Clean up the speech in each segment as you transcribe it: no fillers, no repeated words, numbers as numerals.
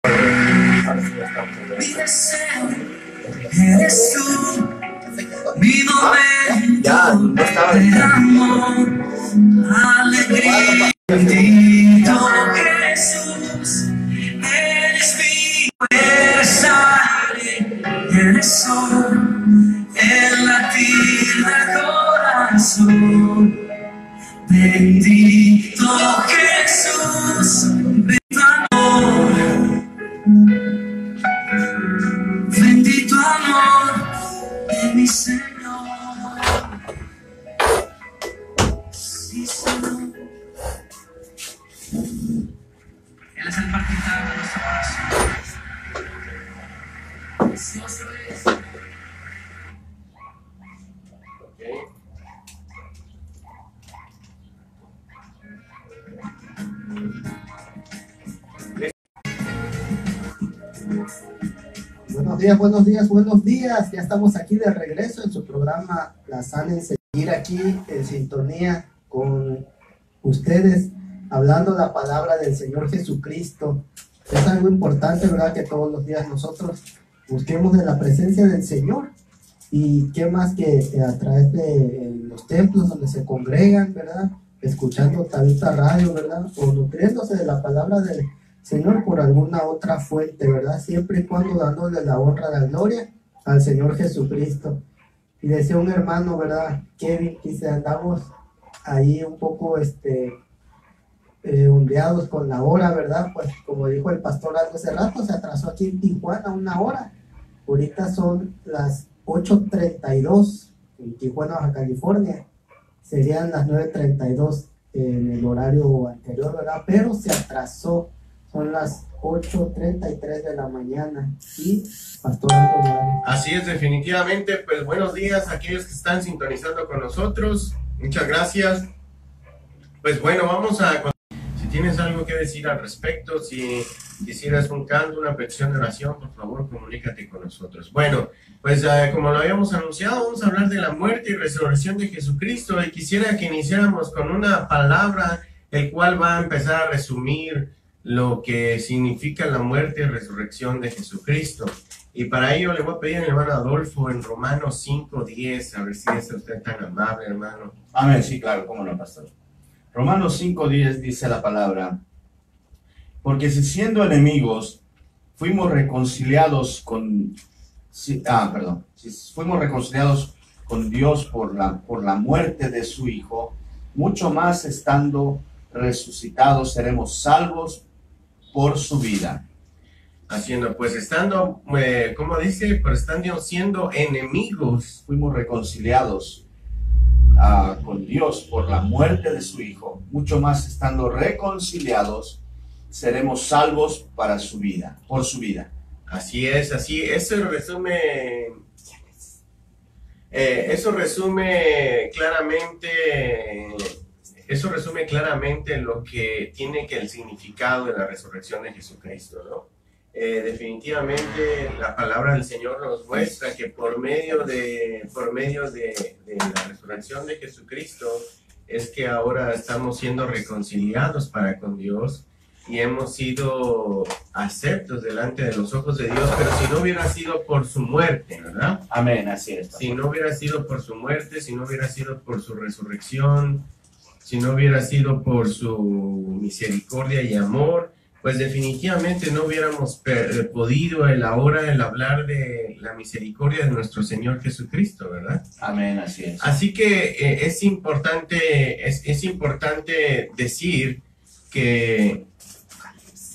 Ahora sí ya estamos en Mi deseo eres tú, mi momento ya no estaba de amor, alegría. Bendito Jesús, eres mío, eres aire, eres sol, el latir del corazón. Bendito Jesús, bendito amor, bendito amor de mi Señor. Sí, Señor. Él es el participante de nuestro corazón. Precioso es. Buenos días. Ya estamos aquí de regreso en su programa La Sana en Seguir, aquí en sintonía con ustedes, hablando la palabra del Señor Jesucristo. Es algo importante, ¿verdad? Que todos los días nosotros busquemos de la presencia del Señor. Y qué más que a través de los templos donde se congregan, ¿verdad? Escuchando Tabita Radio, ¿verdad? O nutriéndose de la palabra del Señor por alguna otra fuente, ¿verdad? Siempre y cuando dándole la honra, la gloria al Señor Jesucristo. Y decía un hermano, ¿verdad? Kevin, dice, andamos ahí un poco ondeados con la hora, ¿verdad? Pues como dijo el pastor hace rato, se atrasó aquí en Tijuana una hora. Ahorita son las 8:32 en Tijuana, Baja California. Serían las 9:32 en el horario anterior, ¿verdad? Pero se atrasó. Son las 8:33 de la mañana. Y Pastor Aldo. Así es, definitivamente. Pues buenos días a aquellos que están sintonizando con nosotros. Muchas gracias. Pues bueno, vamos a... Si tienes algo que decir al respecto, si quisieras un canto, una petición de oración, por favor, comunícate con nosotros. Bueno, pues como lo habíamos anunciado, vamos a hablar de la muerte y resurrección de Jesucristo. Y quisiera que iniciáramos con una palabra, el cual va a empezar a resumir lo que significa la muerte y resurrección de Jesucristo. Y para ello le voy a pedir al hermano Adolfo en Romanos 5:10, a ver si es usted tan amable, hermano. Amén, sí, claro, cómo no, pastor. Romanos 5:10 dice la palabra: porque si siendo enemigos fuimos reconciliados con Dios por la muerte de su Hijo, mucho más estando resucitados seremos salvos por su vida. Haciendo, pues estando, ¿cómo dice? Pues estando siendo enemigos. Fuimos reconciliados con Dios por la muerte de su Hijo, mucho más estando reconciliados seremos salvos para su vida, por su vida. Así es, eso resume claramente lo que tiene que el significado de la resurrección de Jesucristo, ¿no? Definitivamente la palabra del Señor nos muestra que por medio de la resurrección de Jesucristo es que ahora estamos siendo reconciliados para con Dios y hemos sido aceptos delante de los ojos de Dios, pero si no hubiera sido por su muerte, ¿verdad? Amén, así es. Si no hubiera sido por su muerte, si no hubiera sido por su resurrección, si no hubiera sido por su misericordia y amor, pues definitivamente no hubiéramos podido ahora hablar de la misericordia de nuestro Señor Jesucristo, ¿verdad? Amén, así es. Así que es importante decir que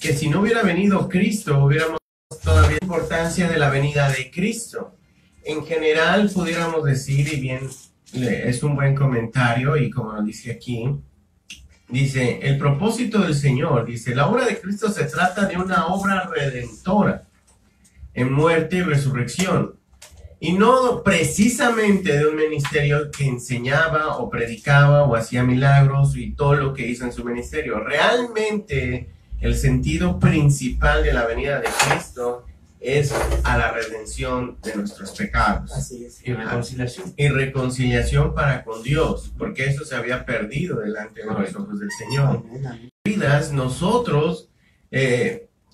si no hubiera venido Cristo, hubiéramos todavía importancia de la venida de Cristo. En general, pudiéramos decir, y bien, es un buen comentario, y como lo dice aquí, dice, el propósito del Señor, dice, la obra de Cristo se trata de una obra redentora en muerte y resurrección, y no precisamente de un ministerio que enseñaba o predicaba o hacía milagros y todo lo que hizo en su ministerio. Realmente el sentido principal de la venida de Cristo es a la redención de nuestros pecados. Así es. Y reconciliación. Y reconciliación para con Dios, porque eso se había perdido delante de los ojos del Señor. Amén, amén. Nosotros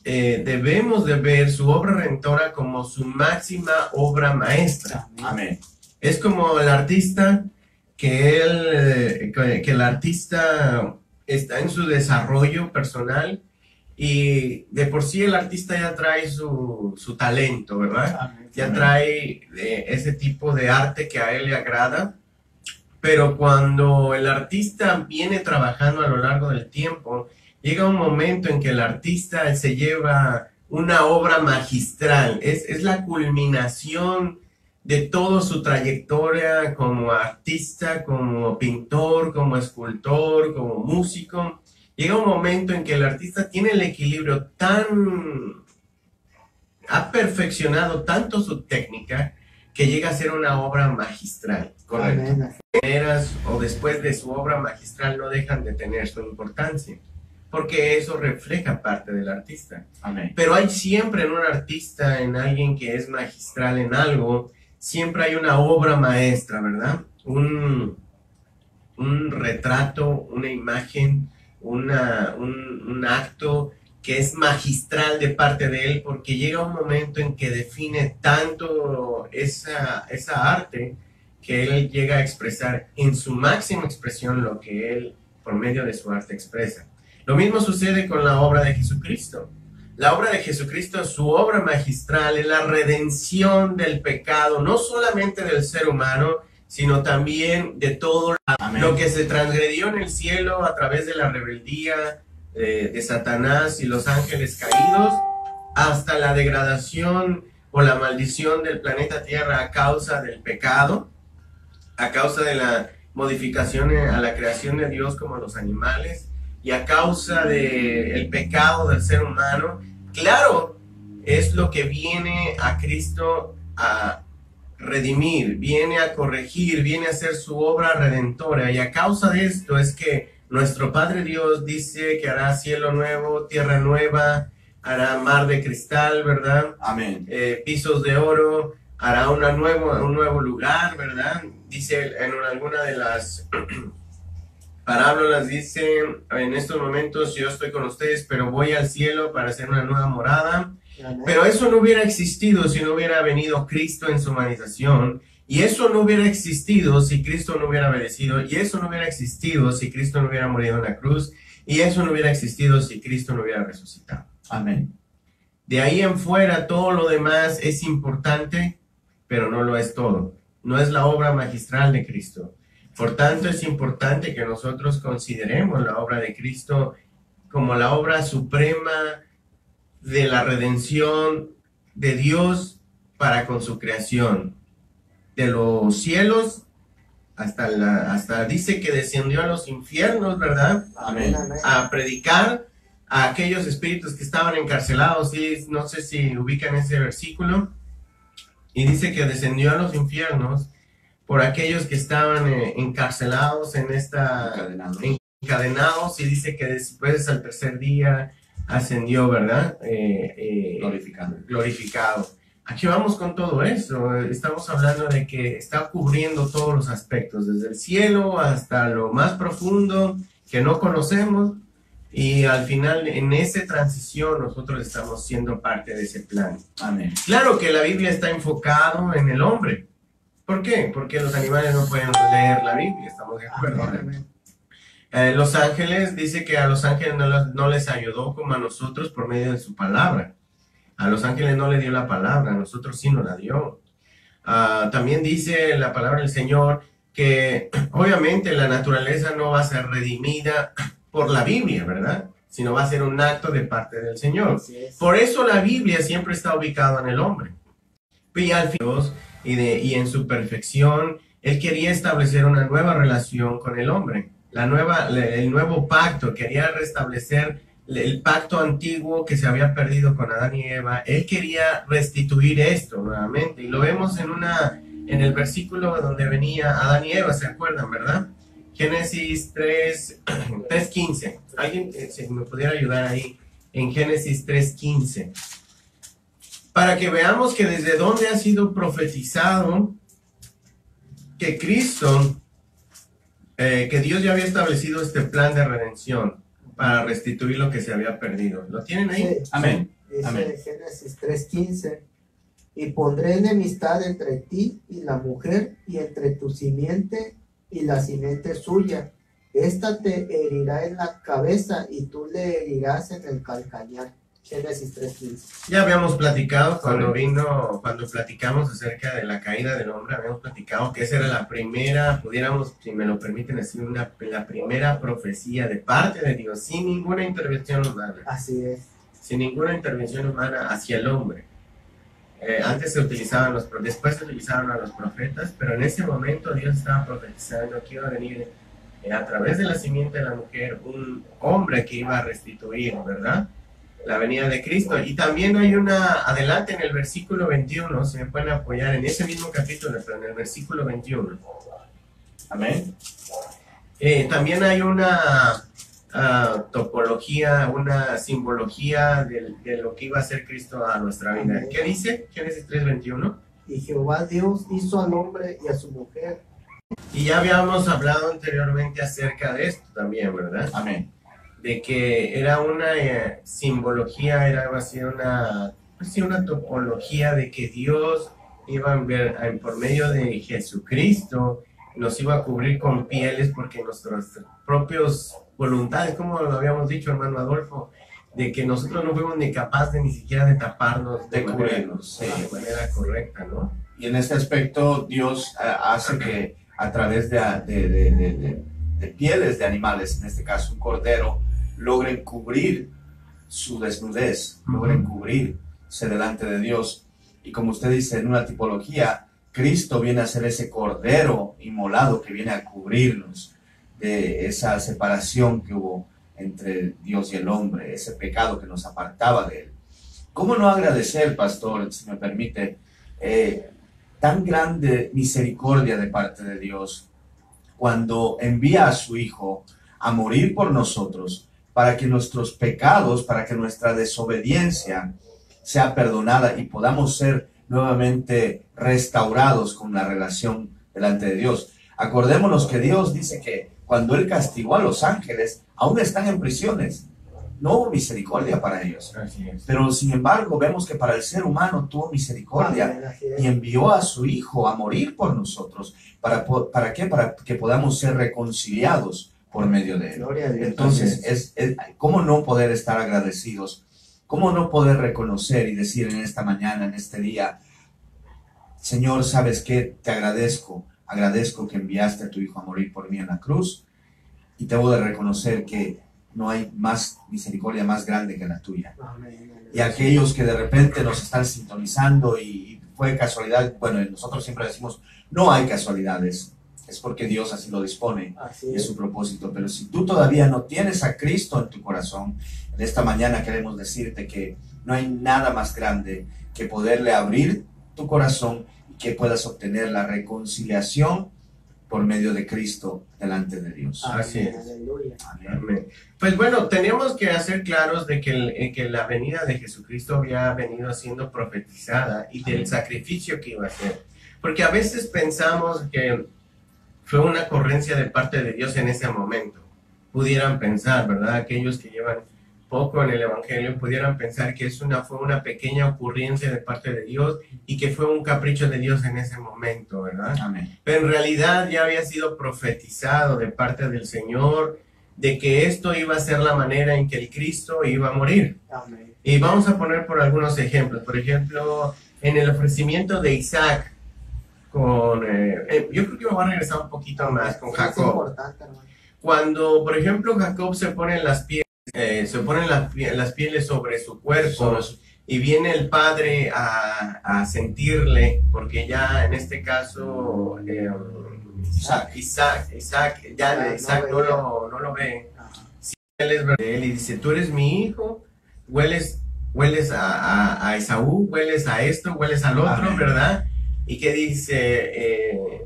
debemos de ver su obra redentora como su máxima obra maestra. Amén. Es como el artista que el artista está en su desarrollo personal y de por sí el artista ya trae su talento, ¿verdad? Amén. Ya trae ese tipo de arte que a él le agrada, pero cuando el artista viene trabajando a lo largo del tiempo, llega un momento en que el artista se lleva una obra magistral, es la culminación de toda su trayectoria como artista, como pintor, como escultor, como músico. Llega un momento en que el artista tiene el equilibrio ha perfeccionado tanto su técnica que llega a ser una obra magistral, ¿correcto? Amén. O después de su obra magistral no dejan de tener su importancia, porque eso refleja parte del artista. Amén. Pero hay siempre en un artista, en alguien que es magistral en algo, siempre hay una obra maestra, ¿verdad? Un retrato, una imagen, un acto que es magistral de parte de él, porque llega un momento en que define tanto esa arte que él llega a expresar en su máxima expresión lo que él por medio de su arte expresa. Lo mismo sucede con la obra de Jesucristo. La obra de Jesucristo, su obra magistral, es la redención del pecado, no solamente del ser humano, sino también de todo lo que se transgredió en el cielo a través de la rebeldía de Satanás y los ángeles caídos, hasta la degradación o la maldición del planeta Tierra a causa del pecado, a causa de la modificación a la creación de Dios como los animales, y a causa del pecado del ser humano. Claro, es lo que viene a Cristo a redimir, viene a corregir, viene a hacer su obra redentora, y a causa de esto es que nuestro Padre Dios dice que hará cielo nuevo, tierra nueva, hará mar de cristal, ¿verdad? Amén. Pisos de oro, hará un nuevo lugar, ¿verdad? Dice en alguna de las parábolas, dice, en estos momentos yo estoy con ustedes, pero voy al cielo para hacer una nueva morada. Pero eso no hubiera existido si no hubiera venido Cristo en su humanización, y eso no hubiera existido si Cristo no hubiera obedecido, y eso no hubiera existido si Cristo no hubiera morido en la cruz, y eso no hubiera existido si Cristo no hubiera resucitado. Amén. De ahí en fuera todo lo demás es importante, pero no lo es todo. No es la obra magistral de Cristo. Por tanto, es importante que nosotros consideremos la obra de Cristo como la obra suprema de la redención de Dios para con su creación. De los cielos hasta dice que descendió a los infiernos, ¿verdad? Amén. A predicar a aquellos espíritus que estaban encarcelados. Y no sé si ubican ese versículo. Y dice que descendió a los infiernos por aquellos que estaban encarcelados encadenados, y dice que después al tercer día ascendió, ¿verdad? Glorificado. Aquí vamos con todo eso. Estamos hablando de que está cubriendo todos los aspectos, desde el cielo hasta lo más profundo que no conocemos, y al final en esa transición nosotros estamos siendo parte de ese plan. Amén. Claro que la Biblia está enfocado en el hombre. ¿Por qué? Porque los animales no pueden leer la Biblia, estamos de acuerdo. Amén. Los ángeles, dice que a los ángeles no les ayudó como a nosotros por medio de su palabra. A los ángeles no les dio la palabra, a nosotros sí nos la dio. También dice la palabra del Señor que obviamente la naturaleza no va a ser redimida por la Biblia, ¿verdad? Sino va a ser un acto de parte del Señor. Por eso la Biblia siempre está ubicada en el hombre. Y al final, y en su perfección, Él quería establecer una nueva relación con el hombre. El nuevo pacto, quería restablecer el pacto antiguo que se había perdido con Adán y Eva. Él quería restituir esto nuevamente, y lo vemos en el versículo donde venía Adán y Eva, ¿se acuerdan, verdad? Génesis 3:15. ¿Alguien si me pudiera ayudar ahí? En Génesis 3:15. Para que veamos que desde dónde ha sido profetizado que Cristo, que Dios ya había establecido este plan de redención para restituir lo que se había perdido. ¿Lo tienen ahí? Sí. Amén. Dice Amén. Génesis 3:15, y pondré enemistad entre ti y la mujer, y entre tu simiente y la simiente suya. Esta te herirá en la cabeza y tú le herirás en el calcañar. Génesis 3:15. Ya habíamos platicado cuando Correcto. cuando platicamos acerca de la caída del hombre, habíamos platicado que esa era la primera, pudiéramos, si me lo permiten decir, la primera profecía de parte de Dios, sin ninguna intervención humana, Así es. sin ninguna intervención humana hacia el hombre. Antes se utilizaban después se utilizaban a los profetas, pero en ese momento Dios estaba profetizando que iba a venir a través de la simiente de la mujer un hombre que iba a restituir, ¿verdad?, la venida de Cristo. Y también hay adelante en el versículo 21, si me pueden apoyar en ese mismo capítulo, pero en el versículo 21. Amén. También hay una topología, una simbología de lo que iba a hacer Cristo a nuestra vida. Amén. ¿Qué dice? Génesis 3:21. Y Jehová Dios hizo al hombre y a su mujer. Y ya habíamos hablado anteriormente acerca de esto también, ¿verdad? Amén. De que era una simbología, era algo así, una topología de que Dios iba a ver por medio de Jesucristo, nos iba a cubrir con pieles porque nuestras propias voluntades, como lo habíamos dicho, hermano Adolfo, de que nosotros no fuimos ni capaces ni siquiera de taparnos, De cubrirnos, sí. de manera correcta, ¿no? Y en este aspecto Dios hace que a través de pieles de animales, en este caso un cordero, logren cubrir su desnudez, logren cubrirse delante de Dios. Y como usted dice, en una tipología, Cristo viene a ser ese cordero inmolado que viene a cubrirnos de esa separación que hubo entre Dios y el hombre, ese pecado que nos apartaba de él. ¿Cómo no agradecer, pastor, si me permite, tan grande misericordia de parte de Dios cuando envía a su Hijo a morir por nosotros para que nuestros pecados, para que nuestra desobediencia sea perdonada y podamos ser nuevamente restaurados con la relación delante de Dios? Acordémonos que Dios dice que cuando Él castigó a los ángeles, aún están en prisiones. No hubo misericordia para ellos. Así es. Pero sin embargo vemos que para el ser humano tuvo misericordia Amén, así es. y envió a su Hijo a morir por nosotros. ¿Para qué? Para que podamos ser reconciliados por medio de Él. Gloria a Dios. Entonces, ¿cómo no poder estar agradecidos? ¿Cómo no poder reconocer y decir en esta mañana, en este día, Señor, ¿sabes qué? Te agradezco que enviaste a tu Hijo a morir por mí en la cruz, y debo de reconocer que no hay más misericordia más grande que la tuya. Amén. Y aquellos que de repente nos están sintonizando y fue casualidad, bueno, nosotros siempre decimos, no hay casualidades, es porque Dios así lo dispone Así y es es. su propósito. Pero si tú todavía no tienes a Cristo en tu corazón, en esta mañana queremos decirte que no hay nada más grande que poderle abrir tu corazón y que puedas obtener la reconciliación por medio de Cristo delante de Dios. Así Amén, es. aleluya. Amén. Amén. Pues bueno, tenemos que hacer claros de que la venida de Jesucristo había venido siendo profetizada y del sacrificio que iba a hacer. Porque a veces pensamos que fue una ocurrencia de parte de Dios en ese momento. Pudieran pensar, ¿verdad? Aquellos que llevan poco en el Evangelio pudieran pensar que fue una pequeña ocurrencia de parte de Dios y que fue un capricho de Dios en ese momento, ¿verdad? Amén. Pero en realidad ya había sido profetizado de parte del Señor de que esto iba a ser la manera en que el Cristo iba a morir. Amén. Y vamos a poner por algunos ejemplos. Por ejemplo, en el ofrecimiento de Isaac yo creo que me voy a regresar un poquito más con Es Jacob. importante, hermano. Cuando, por ejemplo, Jacob se pone las pieles sobre su cuerpo, y viene el padre a sentirle, porque ya en este caso Isaac no lo ve. Ajá. Él es verdad, él y dice, tú eres mi hijo, hueles a Esaú, hueles a esto, hueles al otro, Amén. ¿verdad? Y que dice,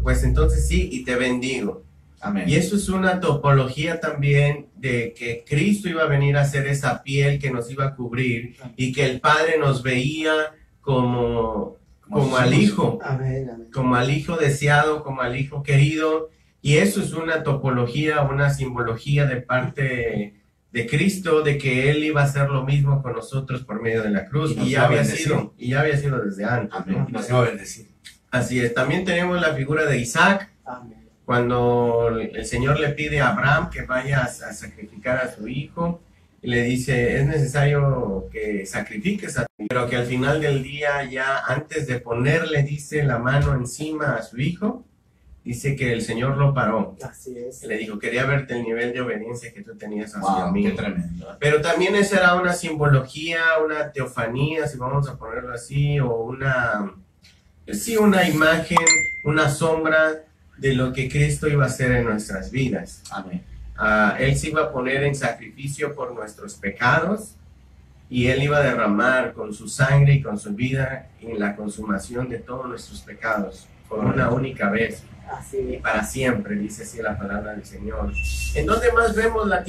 pues entonces sí, y te bendigo. Amén. Y eso es una topología también de que Cristo iba a venir a ser esa piel que nos iba a cubrir y que el Padre nos veía como al Hijo, Amén, amén. como al Hijo deseado, como al Hijo querido. Y eso es una topología, una simbología de parte de Cristo, de que Él iba a hacer lo mismo con nosotros por medio de la cruz, nos y iba a ya bendecir. había sido desde antes. Amén. Y nos iba a bendecir. Así es. También tenemos la figura de Isaac, Amén. cuando el Señor le pide a Abraham que vaya a sacrificar a su hijo, y le dice, es necesario que sacrifiques a tu hijo, pero que al final del día, ya antes de ponerle, dice, la mano encima a su hijo, dice que el Señor lo paró. Así es. Y le dijo, quería verte el nivel de obediencia que tú tenías hacia Wow, mí. qué tremendo. Pero también esa era una simbología, una teofanía, si vamos a ponerlo así, o una imagen, una sombra de lo que Cristo iba a hacer en nuestras vidas. Amén. Él se iba a poner en sacrificio por nuestros pecados, y Él iba a derramar con su sangre y con su vida en la consumación de todos nuestros pecados, por una única vez Así y es. para siempre, dice así la palabra del Señor. ¿En dónde más vemos la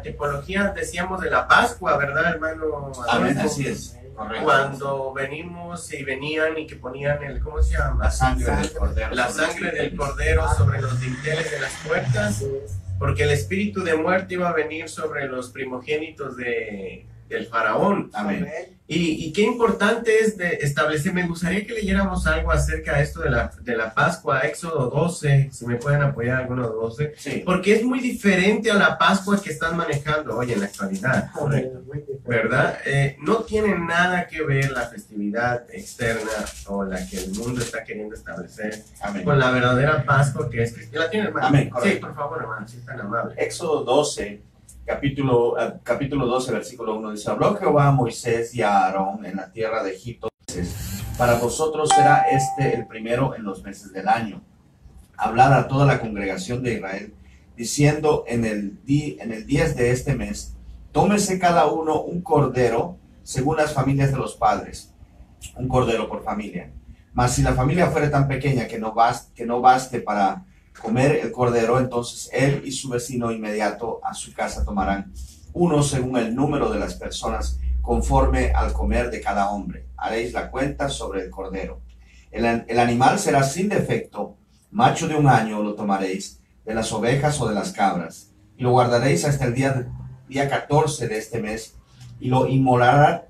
tipología, decíamos, de la Pascua, verdad, hermano? Amén, Adolfo? así es. Correcto. Cuando venimos y venían y que ponían ¿cómo se llama? La sangre del cordero. La sobre sangre los del dinteles. cordero sobre los dinteles de las puertas, Así es. porque el espíritu de muerte iba a venir sobre los primogénitos del faraón. Amén. Amén. Y qué importante es de establecer, me gustaría que leyéramos algo acerca de esto de la Pascua, Éxodo 12, si me pueden apoyar algunos 12, Sí. porque es muy diferente a la Pascua que están manejando hoy en la actualidad, Amén. Muy diferente. ¿verdad? No tiene nada que ver la festividad externa o la que el mundo está queriendo establecer Amén. con la verdadera Pascua que es Cristo. ¿La tiene, hermano? Amén, Sí, correcto. por favor, hermano, si es tan amable. Éxodo 12, capítulo 12, versículo 1 dice: habló Jehová a Moisés y a Aarón en la tierra de Egipto. Para vosotros será este el primero en los meses del año. Hablad a toda la congregación de Israel, diciendo en el 10 de este mes, tómese cada uno un cordero según las familias de los padres, un cordero por familia. Mas si la familia fuere tan pequeña que no baste para comer el cordero, entonces él y su vecino inmediato a su casa tomarán uno según el número de las personas, conforme al comer de cada hombre. Haréis la cuenta sobre el cordero. El animal será sin defecto, macho de 1 año lo tomaréis, de las ovejas o de las cabras, y lo guardaréis hasta el día 14 de este mes, y lo inmolará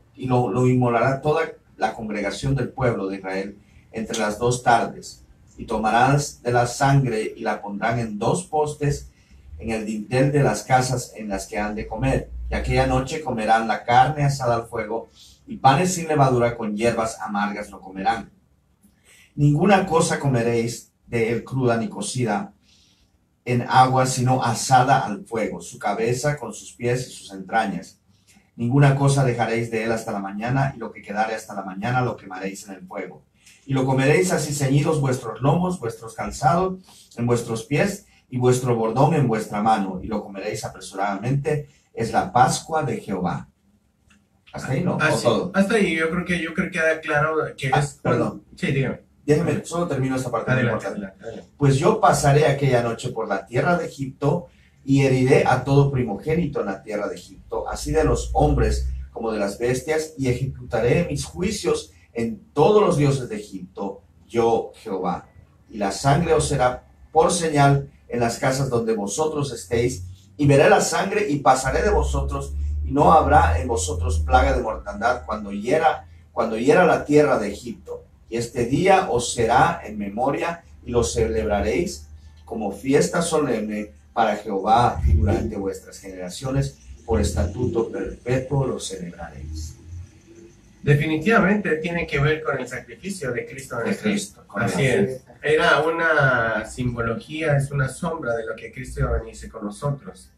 toda la congregación del pueblo de Israel entre las 2 tardes. Y tomarás de la sangre y la pondrán en 2 postes en el dintel de las casas en las que han de comer. Y aquella noche comerán la carne asada al fuego, y panes sin levadura con hierbas amargas lo comerán. Ninguna cosa comeréis de él cruda ni cocida en agua, sino asada al fuego, su cabeza con sus pies y sus entrañas. Ninguna cosa dejaréis de él hasta la mañana, y lo que quedare hasta la mañana lo quemaréis en el fuego. Y lo comeréis así ceñidos vuestros lomos, vuestros calzados en vuestros pies, y vuestro bordón en vuestra mano, y lo comeréis apresuradamente. Es la Pascua de Jehová. Hasta ahí, ¿no? ¿O Sí, todo? hasta ahí, yo creo que queda claro que es... Perdón. Sí, dígame. Déjeme, solo termino esta parte. muy Adelante, importante. adelante. Pues yo pasaré aquella noche por la tierra de Egipto, y heriré a todo primogénito en la tierra de Egipto, así de los hombres como de las bestias, y ejecutaré mis juicios en todos los dioses de Egipto, yo Jehová. Y la sangre os será por señal en las casas donde vosotros estéis, y veré la sangre y pasaré de vosotros, y no habrá en vosotros plaga de mortandad cuando hiera la tierra de Egipto. Y este día os será en memoria, y lo celebraréis como fiesta solemne para Jehová durante vuestras generaciones, por estatuto perpetuo lo celebraréis. Definitivamente tiene que ver con el sacrificio de Cristo en De nuestras Cristo, Así es. Era una simbología, es una sombra de lo que Cristo iba a venirse con nosotros.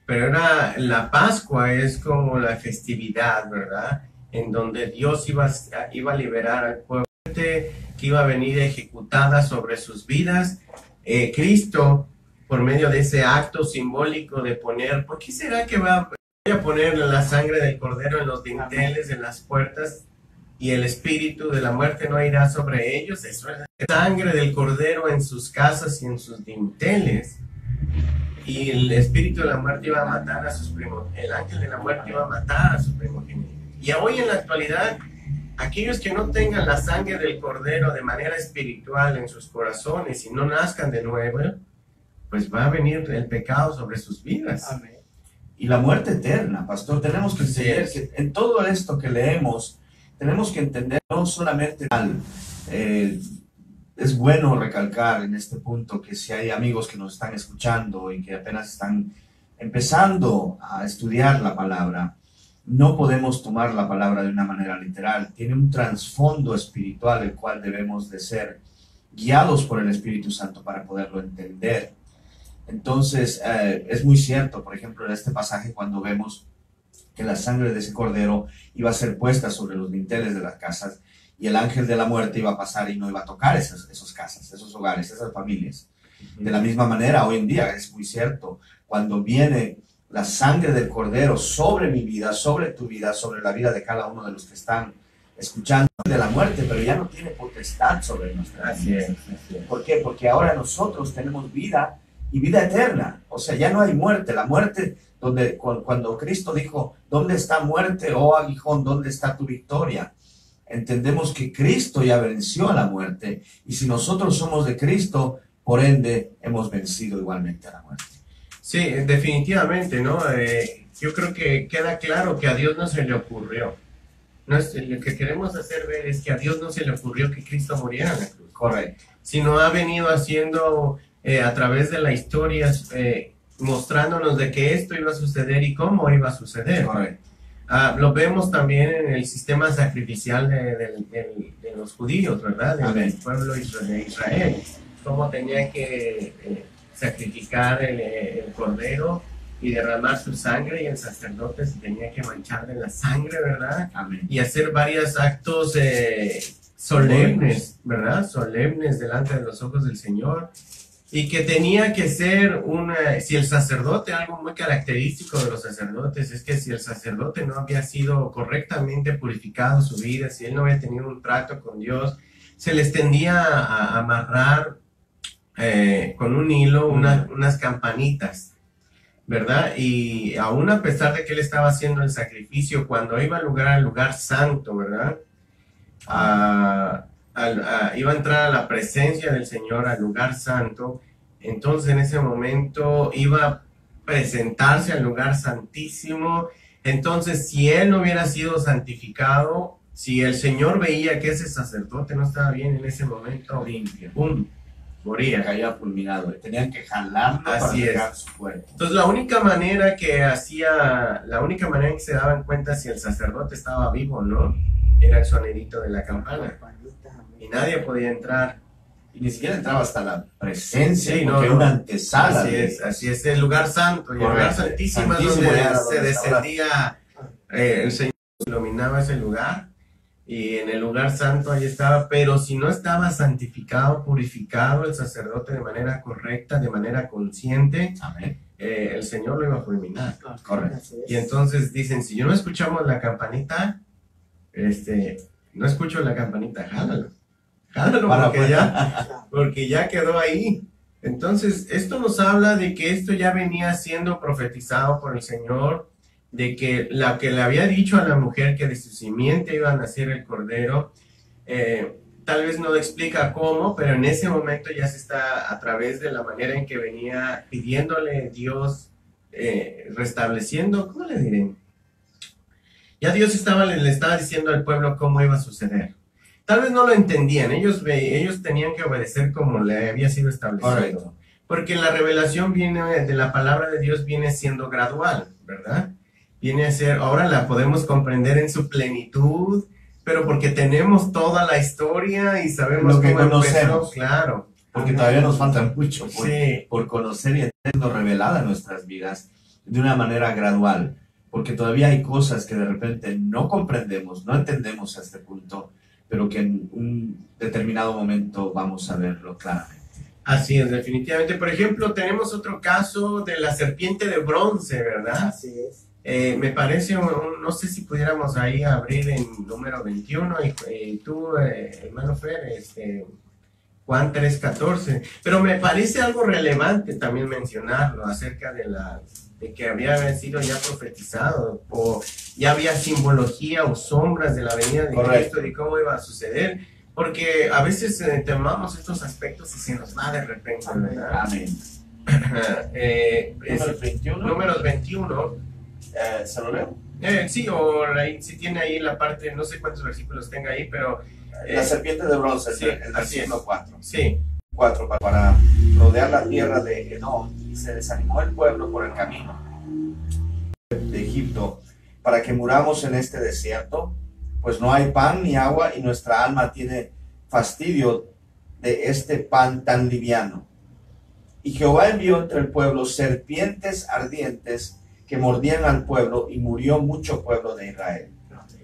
Pero la Pascua es como la festividad, ¿verdad? En donde Dios iba a liberar al pueblo, que iba a venir ejecutada sobre sus vidas. Cristo, por medio de ese acto simbólico de poner, ¿por qué será que voy a poner la sangre del cordero en los dinteles, en las puertas, y el espíritu de la muerte no irá sobre ellos? Eso es la sangre del cordero en sus casas y en sus dinteles. Y el espíritu de la muerte iba a matar a sus primogénitos. El ángel de la muerte iba a matar a sus primogénitos. Y hoy en la actualidad, aquellos que no tengan la sangre del cordero de manera espiritual en sus corazones y no nazcan de nuevo, pues va a venir el pecado sobre sus vidas. Amén. y la muerte eterna, pastor. Tenemos que entender que en todo esto que leemos, tenemos que entender no solamente es bueno recalcar en este punto que si hay amigos que nos están escuchando y que apenas están empezando a estudiar la palabra, no podemos tomar la palabra de una manera literal. Tiene un trasfondo espiritual, el cual debemos de ser guiados por el Espíritu Santo para poderlo entender. Entonces, es muy cierto, por ejemplo, en este pasaje cuando vemos que la sangre de ese cordero iba a ser puesta sobre los dinteles de las casas y el ángel de la muerte iba a pasar y no iba a tocar esas casas, esos hogares, esas familias. De la misma manera, hoy en día es muy cierto, cuando viene la sangre del cordero sobre mi vida, sobre tu vida, sobre la vida de cada uno de los que están escuchando de la muerte, pero ya no tiene potestad sobre nuestra vida. ¿Por qué? Porque ahora nosotros tenemos vida y vida eterna. O sea, ya no hay muerte. La muerte, cuando Cristo dijo, ¿dónde está muerte, oh aguijón? ¿Dónde está tu victoria? Entendemos que Cristo ya venció a la muerte, y si nosotros somos de Cristo, por ende, hemos vencido igualmente a la muerte. Sí, definitivamente, ¿no? Yo creo que queda claro que a Dios no se le ocurrió. Lo que queremos hacer ver es que a Dios no se le ocurrió que Cristo muriera en la cruz. Correcto. Sino ha venido haciendo a través de la historia, mostrándonos de que esto iba a suceder y cómo iba a suceder. Correcto. Lo vemos también en el sistema sacrificial de los judíos, ¿verdad? Del pueblo de Israel. Cómo tenía que sacrificar el cordero y derramar su sangre, y el sacerdote se tenía que manchar de la sangre, ¿verdad? Amén. Y hacer varios actos solemnes, ¿verdad? Solemnes delante de los ojos del Señor. Y que tenía que ser si el sacerdote, algo muy característico de los sacerdotes, es que si el sacerdote no había sido correctamente purificado su vida, si él no había tenido un trato con Dios, se les tendía a amarrar con un hilo unas campanitas, ¿verdad? Y aún a pesar de que él estaba haciendo el sacrificio, cuando iba al lugar santo, ¿verdad? Iba a entrar a la presencia del Señor, al lugar santo, entonces en ese momento iba a presentarse al lugar santísimo. Entonces, si él no hubiera sido santificado, si el Señor veía que ese sacerdote no estaba bien en ese momento, limpio, ¡pum!, moría. Caía fulminado. Tenían que jalarlo para sacar su cuerpo. Entonces, la única manera que se daban cuenta si el sacerdote estaba vivo o no, era el sonidito de la campana. Y nadie podía entrar. Y ni siquiera entraba hasta la presencia, sí, porque una antesala. Así es, el lugar santo, y el lugar santísimo es donde se descendía, el Señor iluminaba ese lugar, y en el lugar santo ahí estaba. Pero si no estaba santificado, purificado el sacerdote de manera correcta, de manera consciente, amén, el Señor lo iba a fulminar. Correcto. Y entonces dicen, si yo no escuchamos la campanita, no escucho la campanita, jálalo porque ya quedó ahí. Entonces, esto nos habla de que esto ya venía siendo profetizado por el Señor, de que la que le había dicho a la mujer que de su simiente iba a nacer el cordero, tal vez no explica cómo, pero en ese momento ya se está, a través de la manera en que venía pidiéndole Dios, restableciendo, ¿cómo le diré? Ya Dios le estaba diciendo al pueblo cómo iba a suceder. Tal vez no lo entendían, ellos tenían que obedecer como le había sido establecido. Correcto. Porque la revelación de la palabra de Dios viene siendo gradual, ¿verdad? Viene a ser, ahora la podemos comprender en su plenitud, pero porque tenemos toda la historia y sabemos lo que cómo conocemos. empezó, claro. Porque todavía nos falta mucho Sí. por conocer y tenerlo revelada en nuestras vidas de una manera gradual. Porque todavía hay cosas que de repente no comprendemos, no entendemos a este punto, pero que en un determinado momento vamos a verlo claramente. Así es, definitivamente. Por ejemplo, tenemos otro caso de la serpiente de bronce, ¿verdad? Así es. Me parece, no sé si pudiéramos ahí abrir en número 21, y tú, hermano Fer, Juan 3:14. Pero me parece algo relevante también mencionarlo acerca de que había sido ya profetizado, o ya había simbología o sombras de la venida de Cristo, de cómo iba a suceder, porque a veces temamos estos aspectos y se nos va de repente, ¿verdad? Amén. Números 21, ¿Se lo leo? Sí, o ahí, si tiene ahí la parte, no sé cuántos versículos tenga ahí, pero... La serpiente de bronce, sí, el versículo 4. Sí. 4 para rodear la tierra de Edom, y se desanimó el pueblo por el camino de Egipto, para que muramos en este desierto, pues no hay pan ni agua, y nuestra alma tiene fastidio de este pan tan liviano. Y Jehová envió entre el pueblo serpientes ardientes que mordían al pueblo, y murió mucho pueblo de Israel.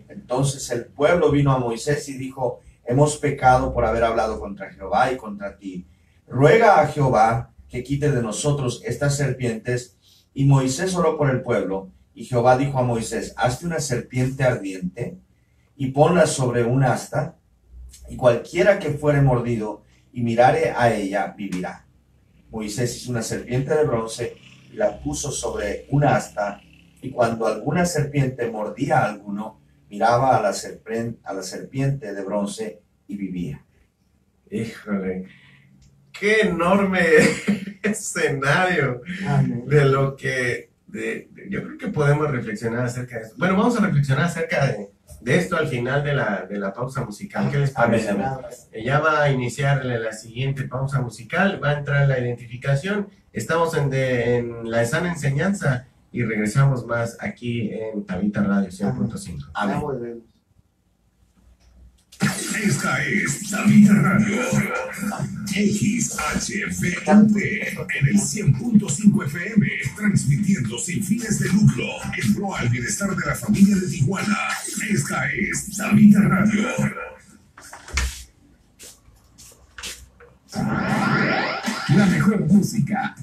Entonces el pueblo vino a Moisés y dijo: hemos pecado por haber hablado contra Jehová y contra ti. Ruega a Jehová que quite de nosotros estas serpientes. Y Moisés oró por el pueblo, y Jehová dijo a Moisés: hazte una serpiente ardiente y ponla sobre un asta, y cualquiera que fuere mordido y mirare a ella vivirá. Moisés hizo una serpiente de bronce y la puso sobre un asta, y cuando alguna serpiente mordía a alguno, miraba a la serpiente de bronce y vivía. Híjole, qué enorme escenario. Amén. De lo que yo creo que podemos reflexionar acerca de esto. Bueno, vamos a reflexionar acerca de esto al final de la pausa musical. ¿Qué les parece? Amén. Ya va a iniciar la siguiente pausa musical, va a entrar la identificación. Estamos en la sana enseñanza y regresamos más aquí en Tabita Radio 100.5. Ya Amén. volvemos. Esta es Tabita Radio XHVUT en el 100.5 FM, transmitiendo sin fines de lucro en pro al bienestar de la familia de Tijuana. Esta es Tabita Radio. La mejor música.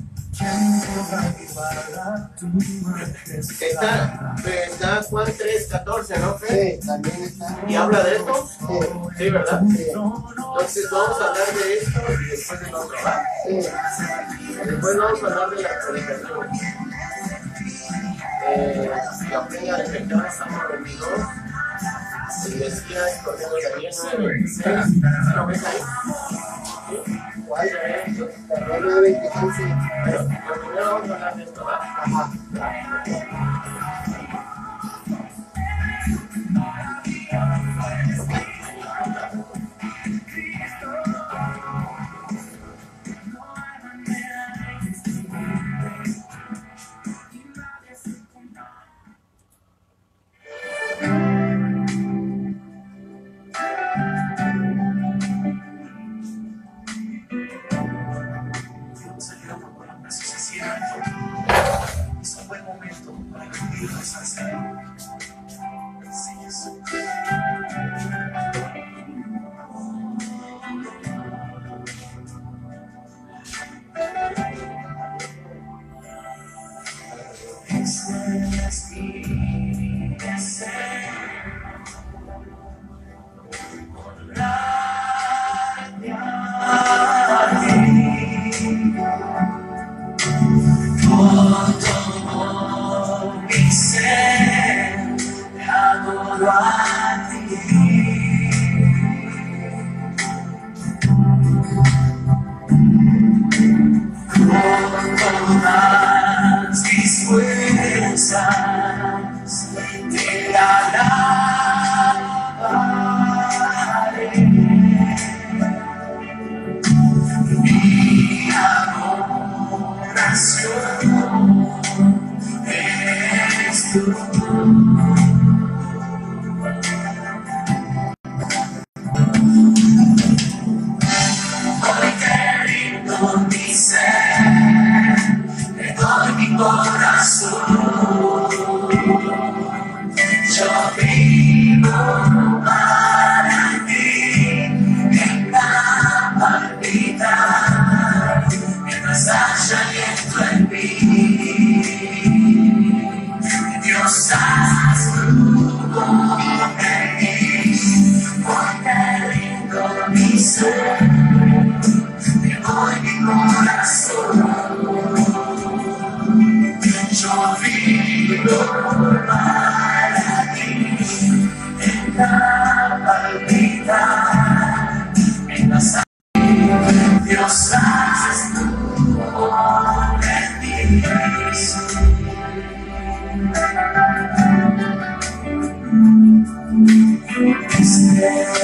Está Juan 3:14, ¿no? Sí, también está. ¿Y habla de esto? Sí, Sí, ¿verdad? sí, Entonces vamos a hablar de esto y después del otro, ¿va? sí. Después vamos a hablar de la predicación. La plena de pecado, estamos 22. El Mesías, corriendo Daniel 9:26. ¿Lo ves ahí? ¿Sí? ¿Cuál? Perdón, 9:26, sí. Bueno, lo primero vamos a hablar de esto, ¿va? Ajá. Es un buen momento para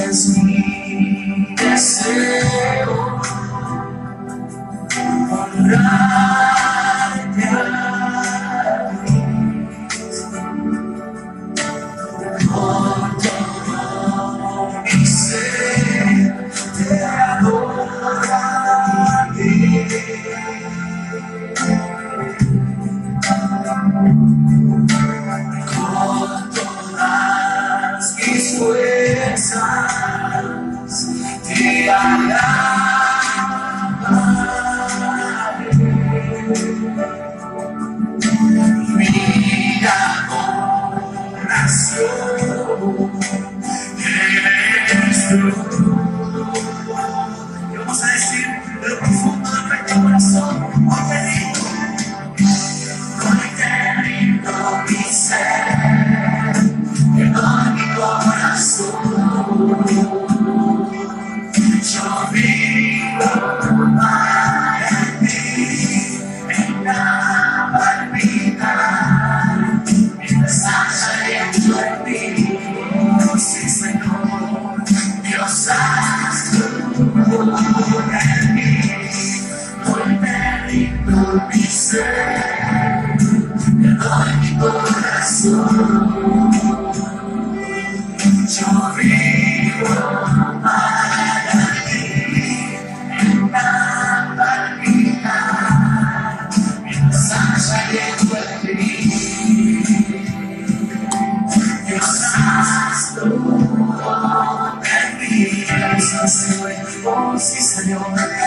es mi deseo honrarte a ti con todo mi ser, te adoro a ti. Con todas mis fuerzas te alabaré. Mi adoración es tu. Y vamos a decir de lo profundo de nuestro corazón, hoy te rindo mi ser, que doy mi corazón. Yo vivo para ti, en la palpitar, mientras haya dentro de mí. Sí, Señor, Dios, haz tu obra en mí. Hoy te rindo mi ser, te doy mi corazón. Yo vivo para ti, en la palpitar, mientras haya dentro de mí. Dios, haz tu obra en mí. Oh, sí, Señor,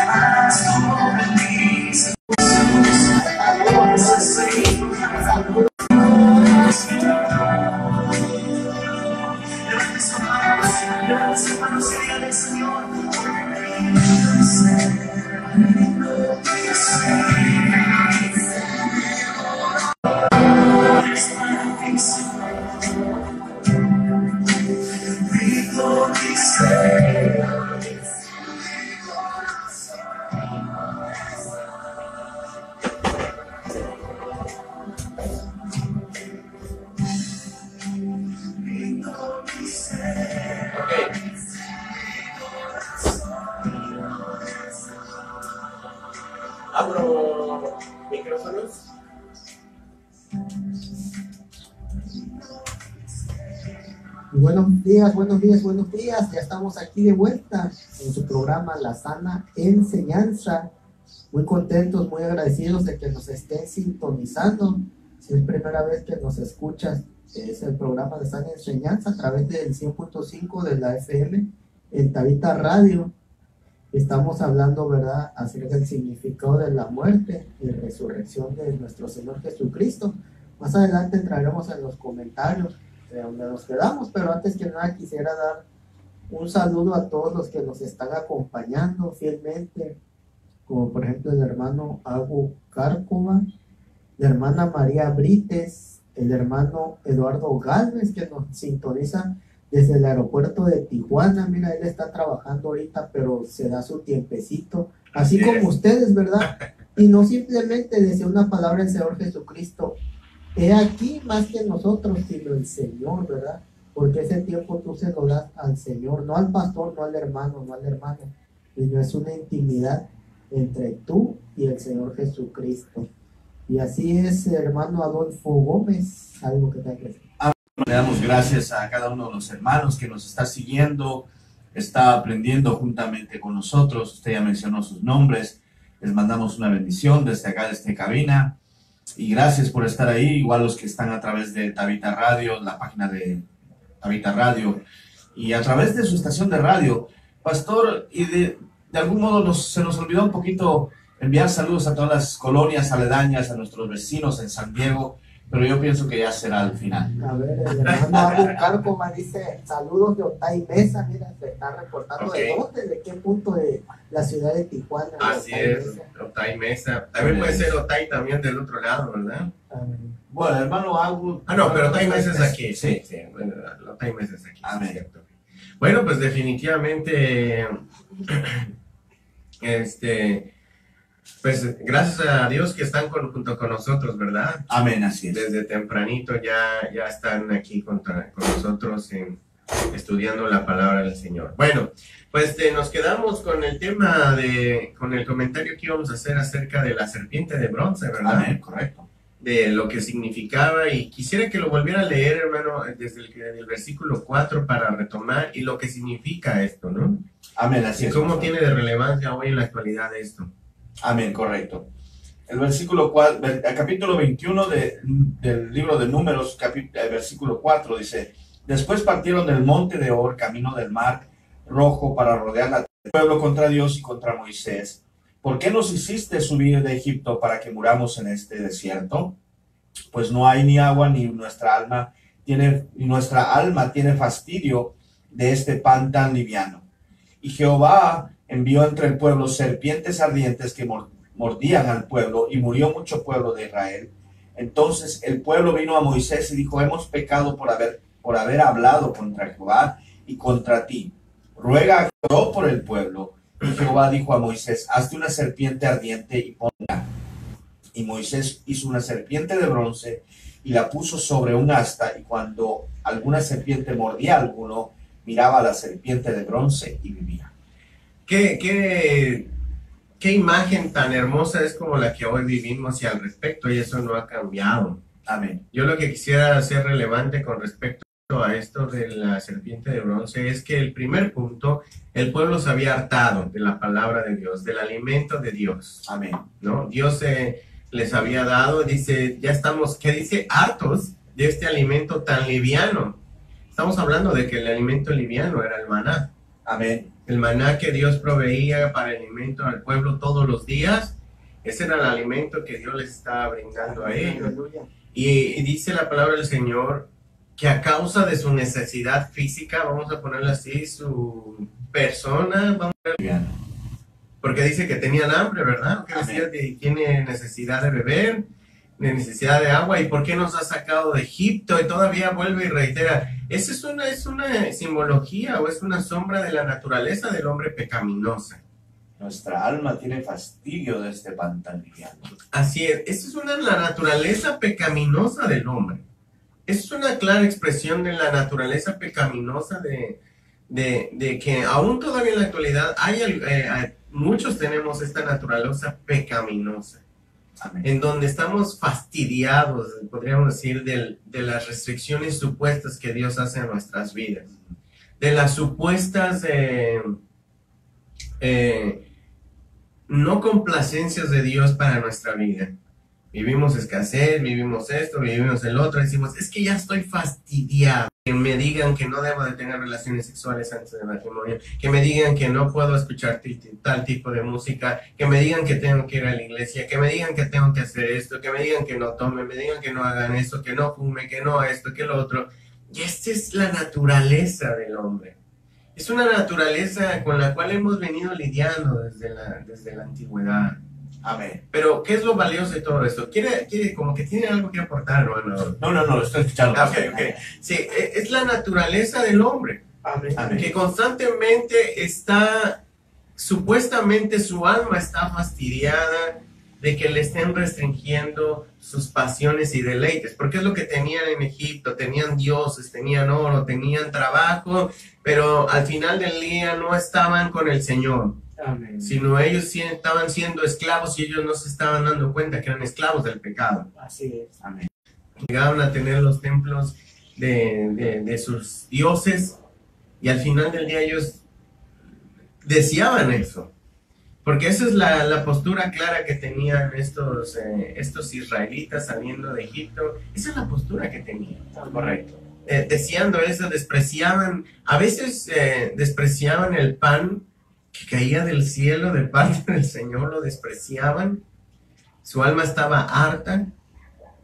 haz tu obra en mí. Abro micrófonos. Buenos días, buenos días, buenos días. Ya estamos aquí de vuelta en su programa La Sana Enseñanza. Muy contentos, muy agradecidos de que nos estén sintonizando. Si es primera vez que nos escuchas, es el programa de Sana Enseñanza a través del 100.5 de la FM en Tabita Radio. Estamos hablando, ¿verdad?, acerca del significado de la muerte y resurrección de nuestro Señor Jesucristo. Más adelante entraremos en los comentarios de donde nos quedamos, pero antes que nada quisiera dar un saludo a todos los que nos están acompañando fielmente, como por ejemplo el hermano Agu Cárcova, la hermana María Brites, el hermano Eduardo Galvez, que nos sintoniza desde el aeropuerto de Tijuana. Mira, él está trabajando ahorita, pero se da su tiempecito, así como ustedes, ¿verdad? Y no simplemente decía una palabra del Señor Jesucristo, he aquí más que nosotros, sino el Señor, ¿verdad? Porque ese tiempo tú se lo das al Señor, no al pastor, no al hermano, no al hermano, sino es una intimidad entre tú y el Señor Jesucristo. Y así es, hermano Adolfo Gómez, algo que te decir. Le damos gracias a cada uno de los hermanos que nos está siguiendo, está aprendiendo juntamente con nosotros. Usted ya mencionó sus nombres. Les mandamos una bendición desde acá, de esta cabina. Y gracias por estar ahí. Igual los que están a través de Tabita Radio, la página de Tabita Radio, y a través de su estación de radio. Pastor, y de algún modo se nos olvidó un poquito enviar saludos a todas las colonias aledañas, a nuestros vecinos en San Diego, pero yo pienso que ya será al final. A ver, el hermano Abu Cárcoma dice, saludos de Otay Mesa. Mira, se está reportando. Okay. ¿De dónde? ¿De qué punto de la ciudad de Tijuana? Así es, Otay Mesa. También puede ser Otay también del otro lado, ¿verdad? Bueno, el hermano Agu... No, pero Otay Mesa es aquí. Sí. Sí, bueno, Otay Mesa es aquí. Amén. Es cierto. Bueno, pues definitivamente, pues gracias a Dios que están junto con nosotros, ¿verdad? Amén, así es. Desde tempranito ya están aquí con nosotros estudiando la palabra del Señor. Bueno, pues nos quedamos con el tema con el comentario que íbamos a hacer acerca de la serpiente de bronce, ¿verdad? Amén, correcto. De lo que significaba, y quisiera que lo volviera a leer, hermano, desde el versículo 4 para retomar y lo que significa esto, ¿no? Amén, así Y es. cómo pastor. tiene de relevancia hoy en la actualidad esto. Amén, correcto. El versículo 4, el capítulo 21 del libro de Números, el versículo 4 dice: Después partieron del monte de Or, camino del mar Rojo, para rodear el pueblo contra Dios y contra Moisés. ¿Por qué nos hiciste subir de Egipto para que muramos en este desierto? Pues no hay ni agua, ni nuestra alma tiene fastidio de este pan tan liviano. Y Jehová envió entre el pueblo serpientes ardientes que mordían al pueblo, y murió mucho pueblo de Israel. Entonces el pueblo vino a Moisés y dijo: hemos pecado por haber hablado contra Jehová y contra ti. Ruega a Jehová por el pueblo. Y Jehová dijo a Moisés: hazte una serpiente ardiente y ponla. Y Moisés hizo una serpiente de bronce y la puso sobre un asta, y cuando alguna serpiente mordía a alguno, miraba a la serpiente de bronce y vivía. ¿Qué imagen tan hermosa es como la que hoy vivimos y al respecto? Y eso no ha cambiado. Amén. Yo lo que quisiera hacer relevante con respecto a esto de la serpiente de bronce es que el primer punto, el pueblo se había hartado de la palabra de Dios, del alimento de Dios. Amén. ¿No? Dios les había dado, dice, ya estamos, ¿qué dice? Hartos de este alimento tan liviano. Estamos hablando de que el alimento liviano era el maná. Amén. El maná que Dios proveía para el alimento al pueblo todos los días, ese era el alimento que Dios les estaba brindando a ellos. Y dice la palabra del Señor que a causa de su necesidad física, vamos a ponerlo así, su persona, porque dice que tenían hambre, ¿verdad? Que decía que tiene necesidad de beber, de necesidad de agua. ¿Y por qué nos ha sacado de Egipto? Y todavía vuelve y reitera. Esa es una simbología o es una sombra de la naturaleza del hombre pecaminosa. Nuestra alma tiene fastidio de este pan tan liviano. Así es. Esa es la naturaleza pecaminosa del hombre. Es una clara expresión de la naturaleza pecaminosa de que aún todavía en la actualidad muchos tenemos esta naturaleza pecaminosa. Amén. En donde estamos fastidiados, podríamos decir, de las restricciones supuestas que Dios hace a nuestras vidas, de las supuestas no complacencias de Dios para nuestra vida. Vivimos escasez, vivimos esto, vivimos el otro, decimos, es que ya estoy fastidiado. Que me digan que no debo de tener relaciones sexuales antes del matrimonio, que me digan que no puedo escuchar tal tipo de música, que me digan que tengo que ir a la iglesia, que me digan que tengo que hacer esto, que me digan que no tome, me digan que no hagan esto, que no fume, que no esto, que lo otro. Y esta es la naturaleza del hombre. Es una naturaleza con la cual hemos venido lidiando desde la antigüedad. Amén. Pero, ¿qué es lo valioso de todo esto? ¿Quiere como que tiene algo que aportar, hermano? No, lo estoy escuchando. Ok. Sí, es la naturaleza del hombre. Amén. Amén. Que constantemente supuestamente su alma está fastidiada de que le estén restringiendo sus pasiones y deleites, porque es lo que tenían en Egipto. Tenían dioses, tenían oro, tenían trabajo, pero al final del día no estaban con el Señor. Amén. Sino ellos sí estaban siendo esclavos y ellos no se estaban dando cuenta que eran esclavos del pecado. Así es. Amén. Llegaban a tener los templos de sus dioses y al final del día ellos deseaban eso. Porque esa es la postura clara que tenían estos israelitas saliendo de Egipto. Esa es la postura que tenían. Correcto. Deseando eso, despreciaban, a veces despreciaban el pan que caía del cielo de parte del Señor, lo despreciaban. Su alma estaba harta.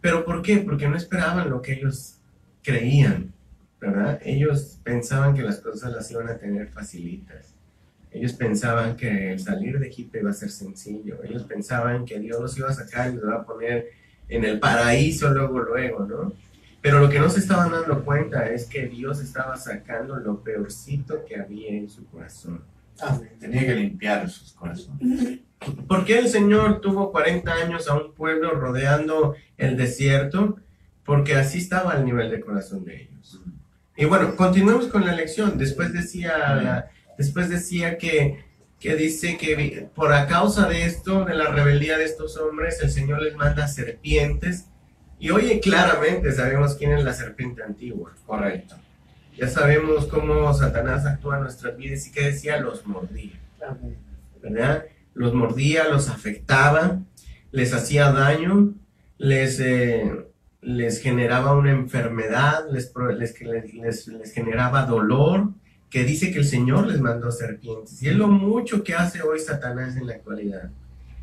¿Pero por qué? Porque no esperaban lo que ellos creían, ¿verdad? Ellos pensaban que las cosas las iban a tener facilitas. Ellos pensaban que el salir de Egipto iba a ser sencillo. Ellos pensaban que Dios los iba a sacar y los iba a poner en el paraíso luego, ¿no? Pero lo que no se estaban dando cuenta es que Dios estaba sacando lo peorcito que había en su corazón. Amén. Tenía que limpiar sus corazones. ¿Por qué el Señor tuvo 40 años a un pueblo rodeando el desierto? Porque así estaba el nivel de corazón de ellos. Y bueno, continuemos con la lección. Después decía que dice que por a causa de esto, de la rebeldía de estos hombres, el Señor les manda serpientes. Y oye, claramente sabemos quién es la serpiente antigua. Correcto. Ya sabemos cómo Satanás actúa en nuestras vidas y que decía, los mordía. Amén. ¿Verdad? Los mordía, los afectaba, les hacía daño, les generaba una enfermedad, les generaba dolor, que dice que el Señor les mandó serpientes. Y es lo mucho que hace hoy Satanás en la actualidad.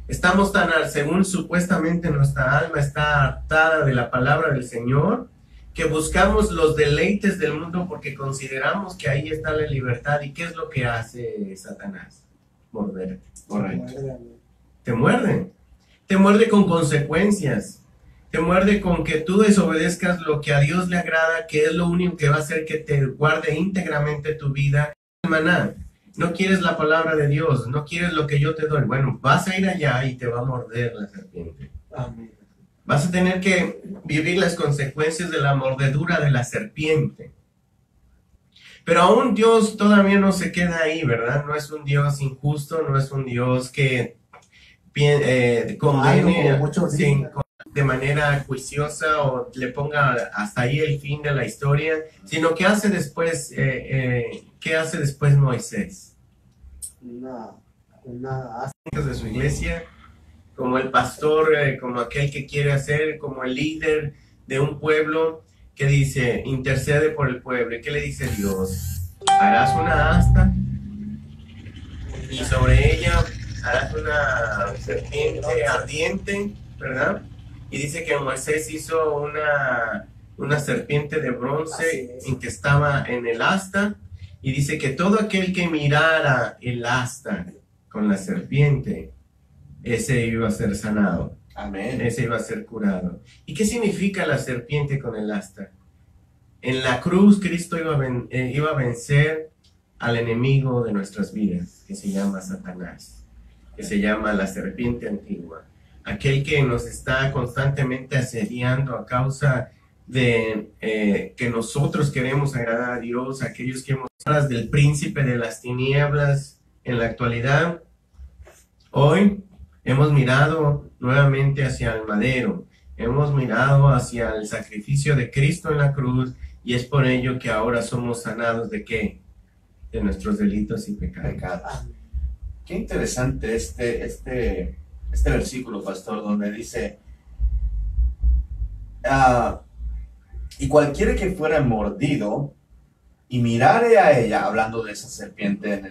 Estamos según supuestamente nuestra alma está hartada de la palabra del Señor, que buscamos los deleites del mundo porque consideramos que ahí está la libertad. ¿Y qué es lo que hace Satanás? Morderte. Correcto. Te muerde con consecuencias, te muerde con que tú desobedezcas lo que a Dios le agrada, que es lo único que va a hacer que te guarde íntegramente tu vida. Maná, no quieres la palabra de Dios, no quieres lo que yo te doy, bueno, vas a ir allá y te va a morder la serpiente. Amén. Vas a tener que vivir las consecuencias de la mordedura de la serpiente. Pero aún Dios todavía no se queda ahí, ¿verdad? No es un Dios injusto, no es un Dios que condene de manera juiciosa o le ponga hasta ahí el fin de la historia, sino que hace después, ¿qué hace después Moisés? Nada. De su iglesia, como el pastor, como aquel que quiere hacer, como el líder de un pueblo, que dice, intercede por el pueblo. ¿Y qué le dice Dios? Harás una asta y sobre ella harás una serpiente ardiente, ¿verdad? Y dice que Moisés hizo una serpiente de bronce en que estaba en el asta, y dice que todo aquel que mirara el asta con la serpiente, ese iba a ser sanado. Amén. Ese iba a ser curado. ¿Y qué significa la serpiente con el asta? En la cruz Cristo iba a vencer al enemigo de nuestras vidas, que se llama Satanás, que se llama la serpiente antigua, aquel que nos está constantemente asediando a causa de que nosotros queremos agradar a Dios, aquellos que hemos hablado del príncipe de las tinieblas en la actualidad. Hoy hemos mirado nuevamente hacia el madero, hemos mirado hacia el sacrificio de Cristo en la cruz, y es por ello que ahora somos sanados ¿de qué? De nuestros delitos y pecados. Qué interesante este versículo, pastor, donde dice, y cualquiera que fuera mordido y mirare a ella, hablando de esa serpiente en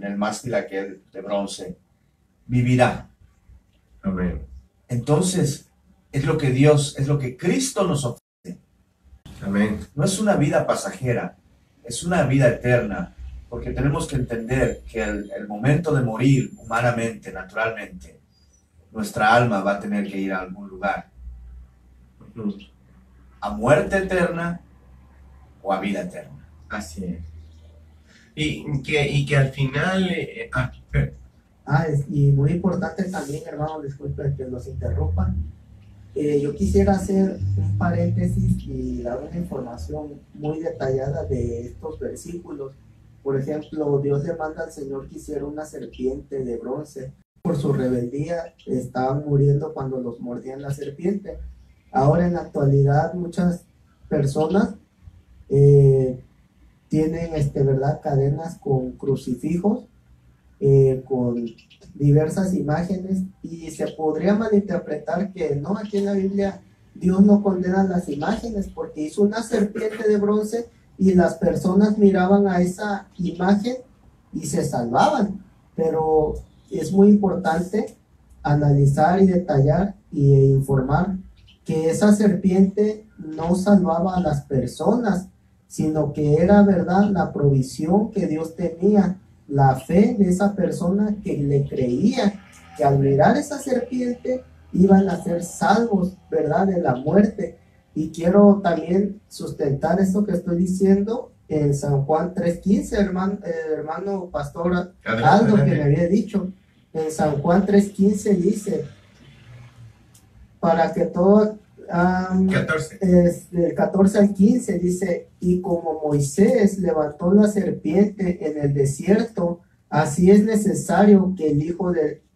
el mástil aquel de bronce, vivirá. Amén. Entonces, es lo que Cristo nos ofrece. Amén. No es una vida pasajera, es una vida eterna, porque tenemos que entender que el momento de morir humanamente, naturalmente, nuestra alma va a tener que ir a algún lugar, a muerte eterna o a vida eterna. Así es. Y que al final... Y muy importante también, hermano, disculpen que los interrumpa. Yo quisiera hacer un paréntesis y dar una información muy detallada de estos versículos. Por ejemplo, Dios le manda al Señor que hiciera una serpiente de bronce. Por su rebeldía estaban muriendo cuando los mordían la serpiente. Ahora en la actualidad muchas personas tienen ¿verdad? Cadenas con crucifijos, con diversas imágenes, y se podría malinterpretar que no, aquí en la Biblia Dios no condena las imágenes porque hizo una serpiente de bronce y las personas miraban a esa imagen y se salvaban. Pero es muy importante analizar y detallar e informar que esa serpiente no salvaba a las personas, sino que era, verdad, la provisión que Dios tenía, la fe de esa persona que le creía que al mirar esa serpiente iban a ser salvos, verdad, de la muerte. Y quiero también sustentar esto que estoy diciendo en San Juan 3:15, hermano pastor Aldo, que me había dicho. En San Juan 3:15 dice, para que todo 14. Del 14 al 15 dice, y como Moisés levantó la serpiente en el desierto, así es necesario que el Hijo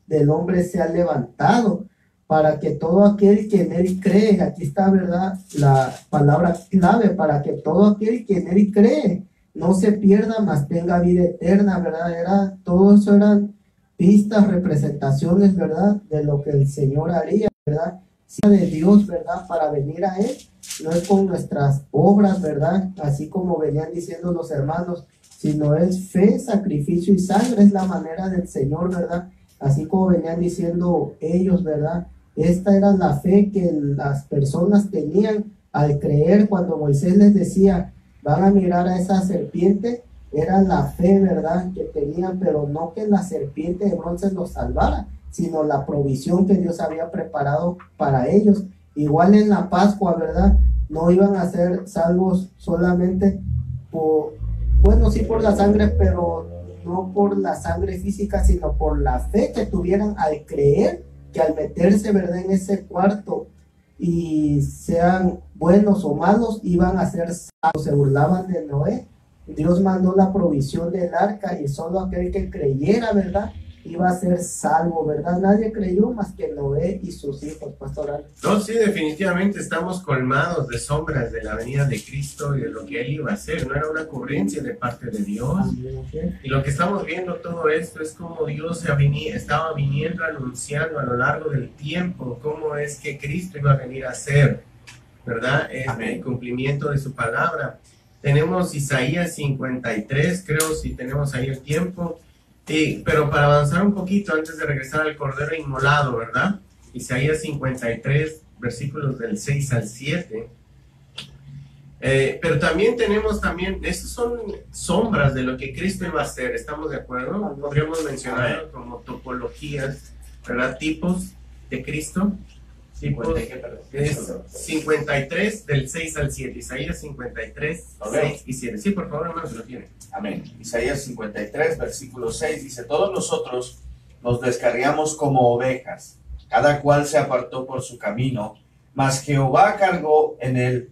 del Hombre sea levantado, para que todo aquel que en él cree, aquí está, ¿verdad?, la palabra clave, para que todo aquel que en él cree no se pierda, mas tenga vida eterna, ¿verdad? Todo eso eran pistas, representaciones, ¿verdad?, de lo que el Señor haría, ¿verdad?, de Dios, ¿verdad?, para venir a Él. No es con nuestras obras, ¿verdad?, así como venían diciendo los hermanos, sino es fe, sacrificio y sangre, es la manera del Señor, ¿verdad?, así como venían diciendo ellos, ¿verdad? Esta era la fe que las personas tenían al creer cuando Moisés les decía, van a mirar a esa serpiente, era la fe, ¿verdad?, que tenían, pero no que la serpiente de bronce los salvara, sino la provisión que Dios había preparado para ellos. Igual en la Pascua, ¿verdad?, no iban a ser salvos solamente por, bueno, sí por la sangre, pero no por la sangre física, sino por la fe que tuvieran al creer que al meterse, ¿verdad?, en ese cuarto, y sean buenos o malos, iban a ser salvos. Se burlaban de Noé. Dios mandó la provisión del arca y solo aquel que creyera, ¿verdad?, iba a ser salvo, ¿verdad? Nadie creyó más que Noé y sus hijos, pastoral. No, sí, definitivamente estamos colmados de sombras de la venida de Cristo y de lo que Él iba a hacer. No era una ocurrencia de parte de Dios. Y lo que estamos viendo todo esto es como Dios estaba viniendo anunciando a lo largo del tiempo cómo es que Cristo iba a venir a ser, ¿verdad? El cumplimiento de su palabra. Tenemos Isaías 53, creo, si tenemos ahí el tiempo. Pero para avanzar un poquito antes de regresar al Cordero Inmolado, ¿verdad? Isaías 53, versículos del 6 al 7. Pero también tenemos esas son sombras de lo que Cristo iba a hacer, ¿estamos de acuerdo? Podríamos mencionarlo como topologías, ¿verdad? Tipos de Cristo. Tipos, 53 del 6 al 7. Isaías 53, 6 y 7. Sí, por favor, hermanos, lo tienen. Amén. Isaías 53, versículo 6 dice, todos nosotros nos descarriamos como ovejas, cada cual se apartó por su camino, mas Jehová cargó en él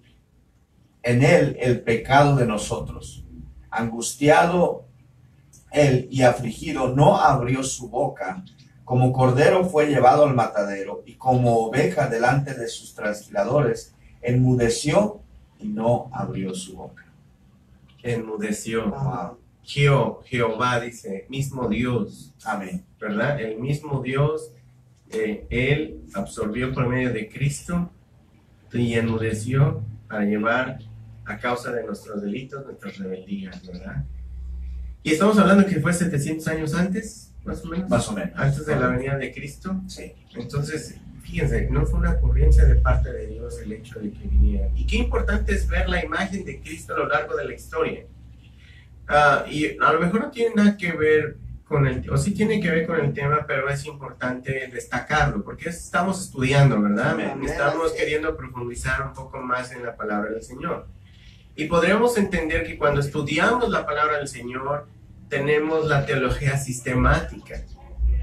el pecado de nosotros. Angustiado él y afligido, no abrió su boca. Como cordero fue llevado al matadero, y como oveja delante de sus trasquiladores, enmudeció y no abrió su boca. Enmudeció. Wow. Jehová dice, mismo Dios. Amén. ¿Verdad? El mismo Dios, Él absorbió por medio de Cristo y enmudeció para llevar a causa de nuestros delitos, nuestras rebeldías, ¿verdad? Y estamos hablando que fue 700 años antes. Más o menos. Más o menos. Antes de la venida de Cristo. Sí. Entonces, fíjense, no fue una ocurrencia de parte de Dios el hecho de que viniera. Y qué importante es ver la imagen de Cristo a lo largo de la historia. Y a lo mejor no tiene nada que ver con o sí tiene que ver con el tema, pero es importante destacarlo, porque estamos estudiando, ¿verdad? Amén. Estamos queriendo profundizar un poco más en la palabra del Señor. Y podríamos entender que cuando estudiamos la palabra del Señor, tenemos la teología sistemática,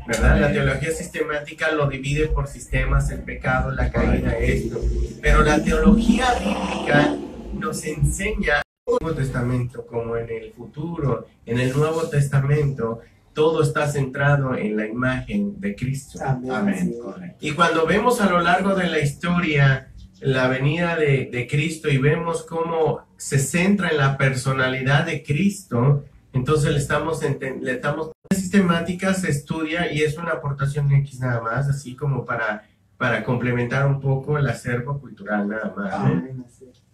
¿verdad? La teología sistemática lo divide por sistemas, el pecado, la caída, esto. Pero la teología bíblica nos enseña en el Nuevo Testamento como en el futuro, en el Nuevo Testamento, todo está centrado en la imagen de Cristo. Amén. Amén. Y cuando vemos a lo largo de la historia la venida de Cristo y vemos cómo se centra en la personalidad de Cristo, entonces le estamos sistemática, se estudia y es una aportación X nada más, así como para complementar un poco el acervo cultural nada más, ¿no?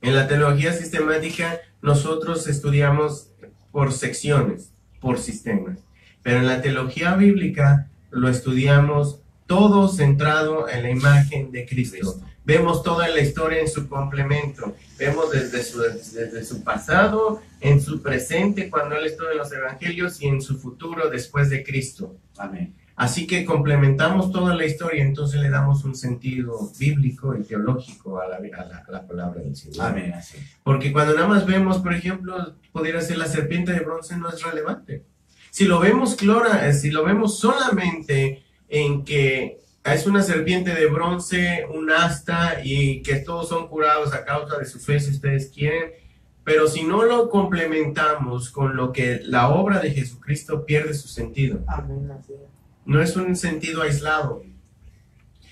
En la teología sistemática nosotros estudiamos por secciones, por sistemas, pero en la teología bíblica lo estudiamos todo centrado en la imagen de Cristo. Vemos toda la historia en su complemento, vemos desde su pasado, en su presente cuando Él estuvo en los evangelios y en su futuro después de Cristo. Amén. Así que complementamos toda la historia, entonces le damos un sentido bíblico y teológico a la palabra del Señor. Amén. Así. Porque cuando nada más vemos, por ejemplo, pudiera ser la serpiente de bronce, no es relevante. Si lo vemos solamente en que es una serpiente de bronce, un asta, y que todos son curados a causa de su fe, si ustedes quieren. Pero si no lo complementamos con lo que la obra de Jesucristo, pierde su sentido. Amén, así es. No es un sentido aislado,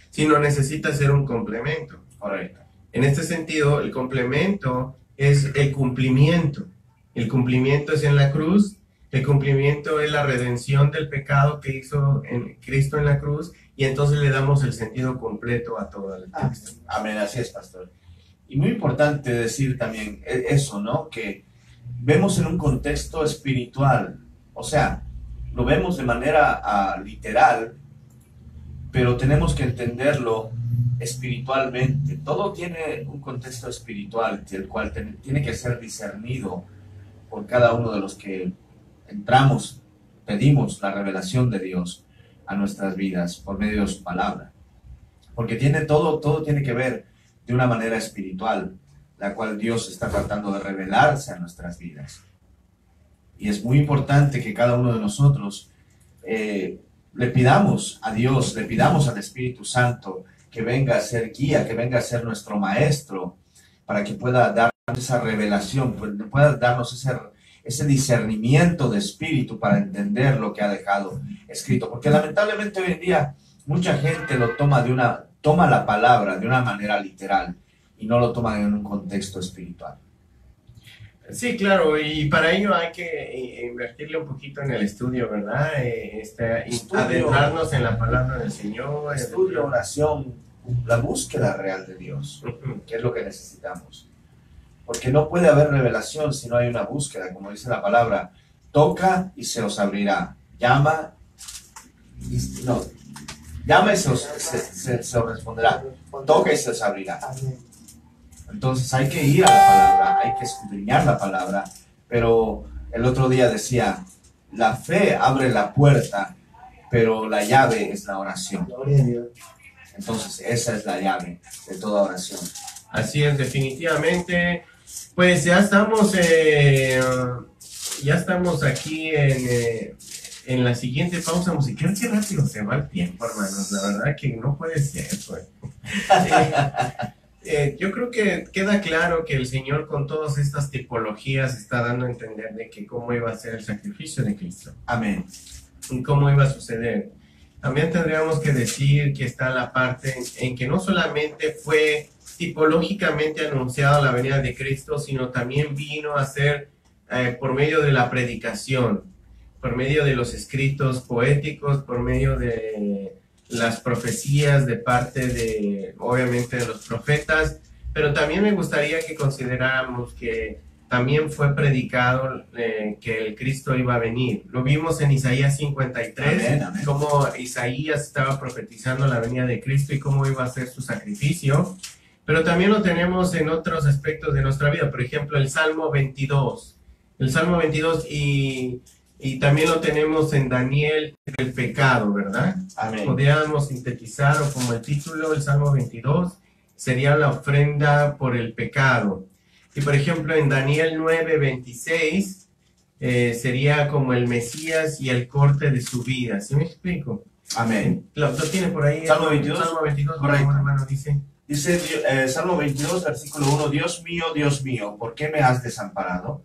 sino necesita ser un complemento. Correcto. En este sentido, el complemento es el cumplimiento. El cumplimiento es en la cruz, el cumplimiento es la redención del pecado que hizo en Cristo en la cruz, y entonces le damos el sentido completo a todo el texto. Amén, así es, pastor. Y muy importante decir también eso, ¿no? Que vemos en un contexto espiritual, o sea, lo vemos de manera literal, pero tenemos que entenderlo espiritualmente. Todo tiene un contexto espiritual, el cual tiene que ser discernido por cada uno de los que entramos, pedimos la revelación de Dios a nuestras vidas por medio de su palabra. Porque todo tiene que ver de una manera espiritual, la cual Dios está tratando de revelarse a nuestras vidas. Y es muy importante que cada uno de nosotros le pidamos a Dios, le pidamos al Espíritu Santo que venga a ser guía, que venga a ser nuestro maestro, para que pueda darnos esa revelación, pueda darnos ese discernimiento de espíritu para entender lo que ha dejado escrito. Porque lamentablemente hoy en día mucha gente lo toma la palabra de una manera literal y no lo toma en un contexto espiritual. Sí, claro, y para ello hay que invertirle un poquito en el estudio, ¿verdad? Adentrarnos en la palabra del Señor. Estudio, oración, la búsqueda real de Dios, que es lo que necesitamos. Porque no puede haber revelación si no hay una búsqueda, como dice la palabra, toca y se os abrirá, llama y se os responderá, toca y se os abrirá. Entonces hay que ir a la palabra, hay que escudriñar la palabra, pero el otro día decía, la fe abre la puerta, pero la llave es la oración. Gloria a Dios. Entonces esa es la llave de toda oración. Así es, definitivamente. Pues ya estamos aquí en la siguiente pausa musical. Qué rápido se va el tiempo, hermanos. La verdad que no puede ser, pues. Yo creo que queda claro que el Señor con todas estas tipologías está dando a entender de que cómo iba a ser el sacrificio de Cristo. Amén. Y cómo iba a suceder. También tendríamos que decir que está la parte en que no solamente fue tipológicamente anunciada la venida de Cristo, sino también vino a ser por medio de la predicación, por medio de los escritos poéticos, por medio de las profecías de parte de, obviamente, de los profetas, pero también me gustaría que consideráramos que también fue predicado que el Cristo iba a venir. Lo vimos en Isaías 53, amén, amén. Cómo Isaías estaba profetizando la venida de Cristo y cómo iba a ser su sacrificio, pero también lo tenemos en otros aspectos de nuestra vida, por ejemplo, el Salmo 22. El Salmo 22 y también lo tenemos en Daniel, el pecado, ¿verdad? Amén. Podríamos sintetizar, o como el título, el Salmo 22, sería la ofrenda por el pecado. Y por ejemplo, en Daniel 9:26, sería como el Mesías y el corte de su vida. ¿Sí me explico? Amén. ¿Lo tiene por ahí? Salmo 22. Salmo 22, Correcto. hermano, dice. Dice Salmo 22, versículo 1, Dios mío, ¿por qué me has desamparado?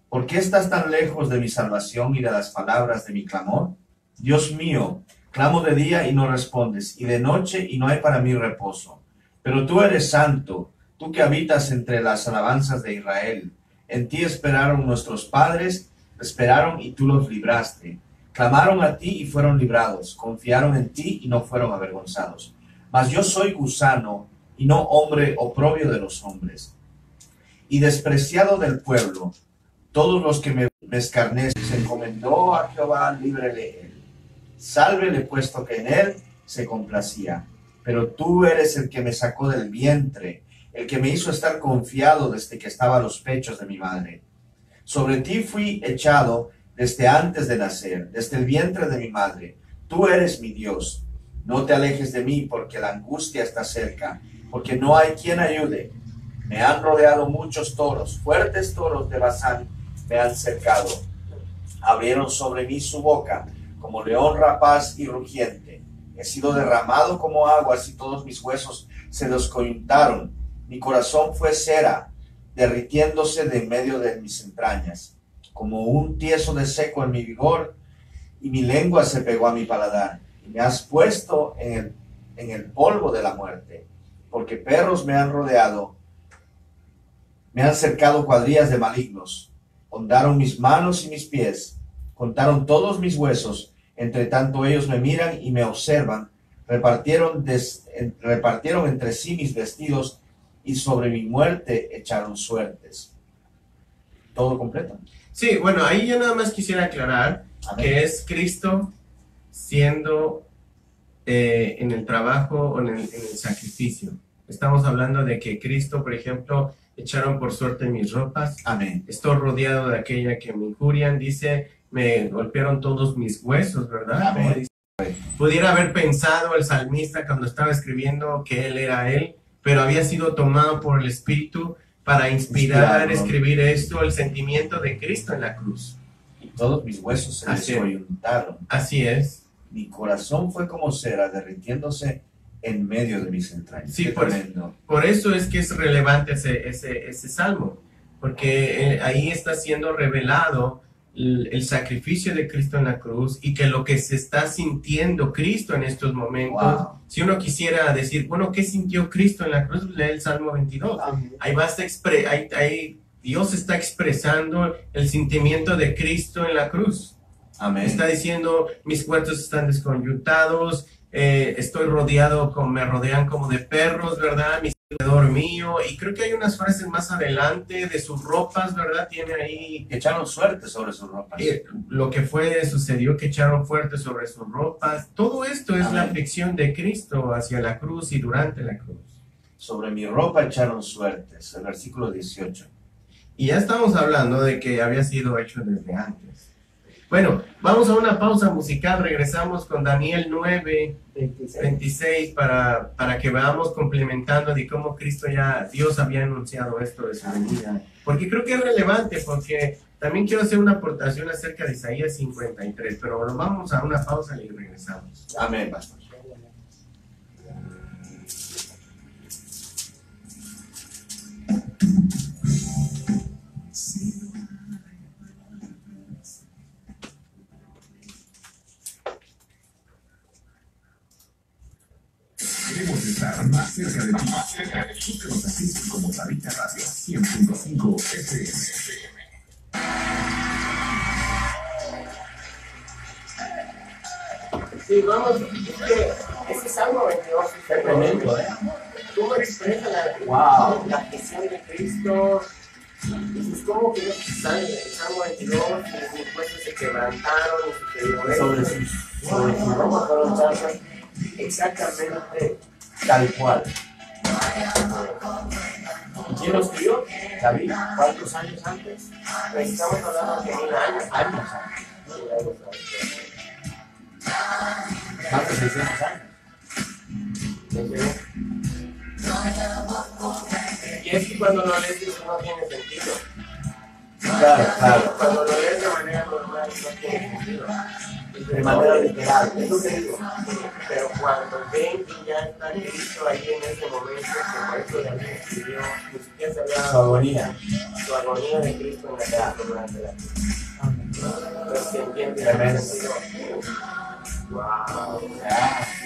¿Por qué estás tan lejos de mi salvación y de las palabras de mi clamor? Dios mío, clamo de día y no respondes, y de noche y no hay para mí reposo. Pero tú eres santo, tú que habitas entre las alabanzas de Israel. En ti esperaron nuestros padres, esperaron y tú los libraste. Clamaron a ti y fueron librados, confiaron en ti y no fueron avergonzados. Mas yo soy gusano y no hombre oprobio de los hombres, y despreciado del pueblo. Todos los que me escarnecen, se encomendó a Jehová, líbrele él. Sálvele, puesto que en él se complacía. Pero tú eres el que me sacó del vientre, el que me hizo estar confiado desde que estaba a los pechos de mi madre. Sobre ti fui echado desde antes de nacer, desde el vientre de mi madre. Tú eres mi Dios. No te alejes de mí, porque la angustia está cerca, porque no hay quien ayude. Me han rodeado muchos toros, fuertes toros de Basán me han cercado. Abrieron sobre mí su boca, como león rapaz y rugiente. He sido derramado como aguas y todos mis huesos se descoyuntaron. Mi corazón fue cera, derritiéndose de en medio de mis entrañas, como un tieso de seco en mi vigor, y mi lengua se pegó a mi paladar. Y me has puesto en el polvo de la muerte, porque perros me han rodeado, me han cercado cuadrillas de malignos. Hondaron mis manos y mis pies, contaron todos mis huesos. Entre tanto ellos me miran y me observan. Repartieron entre sí mis vestidos y sobre mi muerte echaron suertes. ¿Todo completo? Sí, bueno, ahí yo nada más quisiera aclarar que es Cristo siendo en el trabajo o en el sacrificio. Estamos hablando de que Cristo, por ejemplo, echaron por suerte mis ropas. Amén. Estoy rodeado de aquella que me injurian. Dice, me golpearon todos mis huesos, ¿verdad? Amén. Pudiera haber pensado el salmista cuando estaba escribiendo que él era él, pero había sido tomado por el Espíritu para inspirar, escribir esto, el sentimiento de Cristo en la cruz. Y todos mis huesos se descoyuntaron. Así es. Mi corazón fue como cera, derritiéndose en medio de mis entrañas. Sí, por eso es que es relevante ese salmo, porque ahí está siendo revelado el sacrificio de Cristo en la cruz y que lo que se está sintiendo Cristo en estos momentos. Wow. Si uno quisiera decir, bueno, ¿qué sintió Cristo en la cruz? Lee el Salmo 22. Ahí basta ahí Dios está expresando el sentimiento de Cristo en la cruz. Amén. Está diciendo, mis huesos están descoyuntados, estoy rodeado, me rodean como de perros, ¿verdad? Mi alrededor mío. Y creo que hay unas frases más adelante de sus ropas, ¿verdad? Tiene ahí... Echaron suerte sobre sus ropas. Lo que sucedió que echaron fuerte sobre sus ropas. Todo esto es la aflicción de Cristo hacia la cruz y durante la cruz. Sobre mi ropa echaron suertes. El versículo 18. Y ya estamos hablando de que había sido hecho desde antes. Bueno, vamos a una pausa musical, regresamos con Daniel 9, 26 para que veamos complementando de cómo Dios había anunciado esto de su venida. Porque creo que es relevante, porque también quiero hacer una aportación acerca de Isaías 53, pero bueno, vamos a una pausa y regresamos. Amén, pastor. Queremos estar más cerca de ti. Búscanos así como Tabita Radio 100.5 FM. Sí, vamos, ese Salmo 22 es tremendo, ¿Cómo expresa la aflicción de Cristo? Es como que el Salmo 22, mis huesos se quebrantaron y sucedió sobre sus ropas fueron chazas. Exactamente Tal cual. ¿Quién lo escribió? David. ¿Cuántos años antes? Estamos hablando de 1000 años. Años. Más de 600 años. Y es que cuando lo lees eso no tiene sentido. Claro. Cuando lo lees de manera normal no tiene sentido. De manera literal. Eso te digo. Pero cuando ven que ya está Cristo ahí en ese momento, que por eso David escribió, ni siquiera se había Su agonía. Su agonía de Cristo en la tierra durante la cruz. Entonces se entiende el sentido. Wow.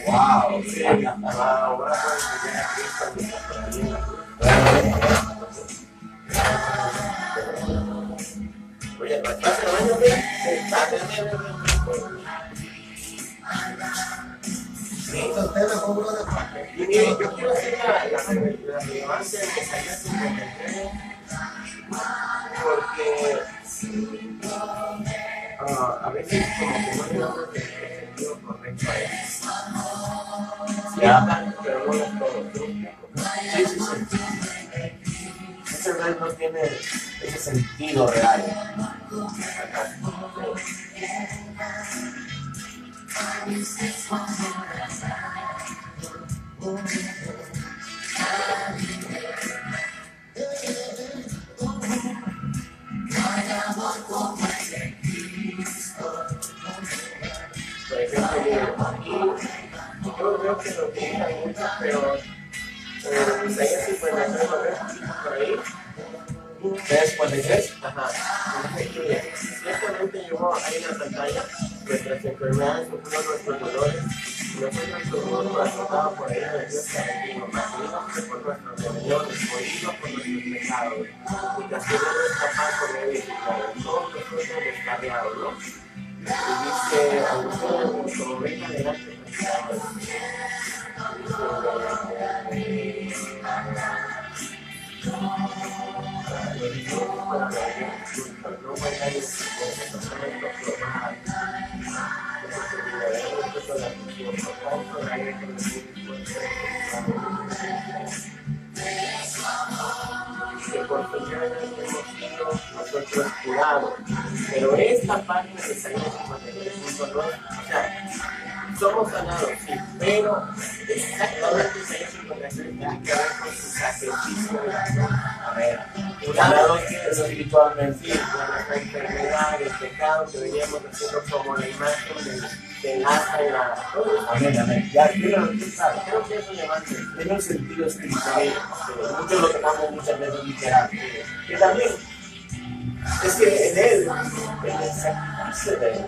Wow. Sí. Ahora puedes ver a Cristo en la cruz. Oye, ¿estás en el baño? Y mire, yo quiero hacer la relevancia de Isaías 53 porque a veces como que no le damos el sentido correcto a eso. Sí, pero no es todo. Sí. Ese rey no tiene ese sentido real. Por ejemplo, aquí veo que lo utilizan mucho, pero Isaías 53 lo veo por ahí. 3:53. Ajá. Ciertamente llevó ahí en la pantalla nuestras enfermedades, sufrió nuestros dolores. Nosotros tuvimos azotados por ahí de Dios castigo, mantenido por nuestros rebeliones, morido por nuestros pecados. Y castigo nuestra paz con él y todos nosotros descarriados, ¿no? Y dice, a ustedes como venga delante de que por su llaga hemos sido nosotros curados. Pero esta página de Isaías 53.9, o sea, somos sanados, sí, pero exactamente Isaías 53 tiene que ver con su sacrificio. A ver, Curados espiritualmente. sí, con nuestra enfermedad, el pecado que veníamos haciendo como la imagen del asa y la... Amén, amén. Ya, claro. Creo que eso levanta. Tiene un sentido espiritual. Muchos lo tomamos muchas veces literal. Que también es que en él, en el sacrificio de él,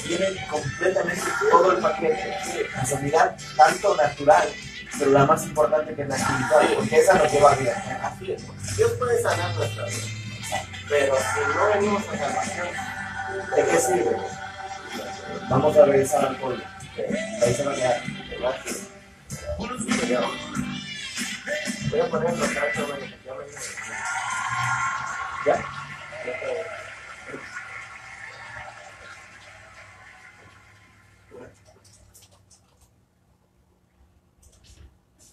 viene completamente todo el paquete. La sanidad tanto natural, pero la más importante que es la espiritual, porque esa nos lleva a vida. Así es. Dios puede sanar nuestra vida, pero si no venimos a salvación, ¿De qué sirve? Vamos a regresar al pollo. Ahí se va a quedar. voy a poner los datos, bueno, ¿Ya?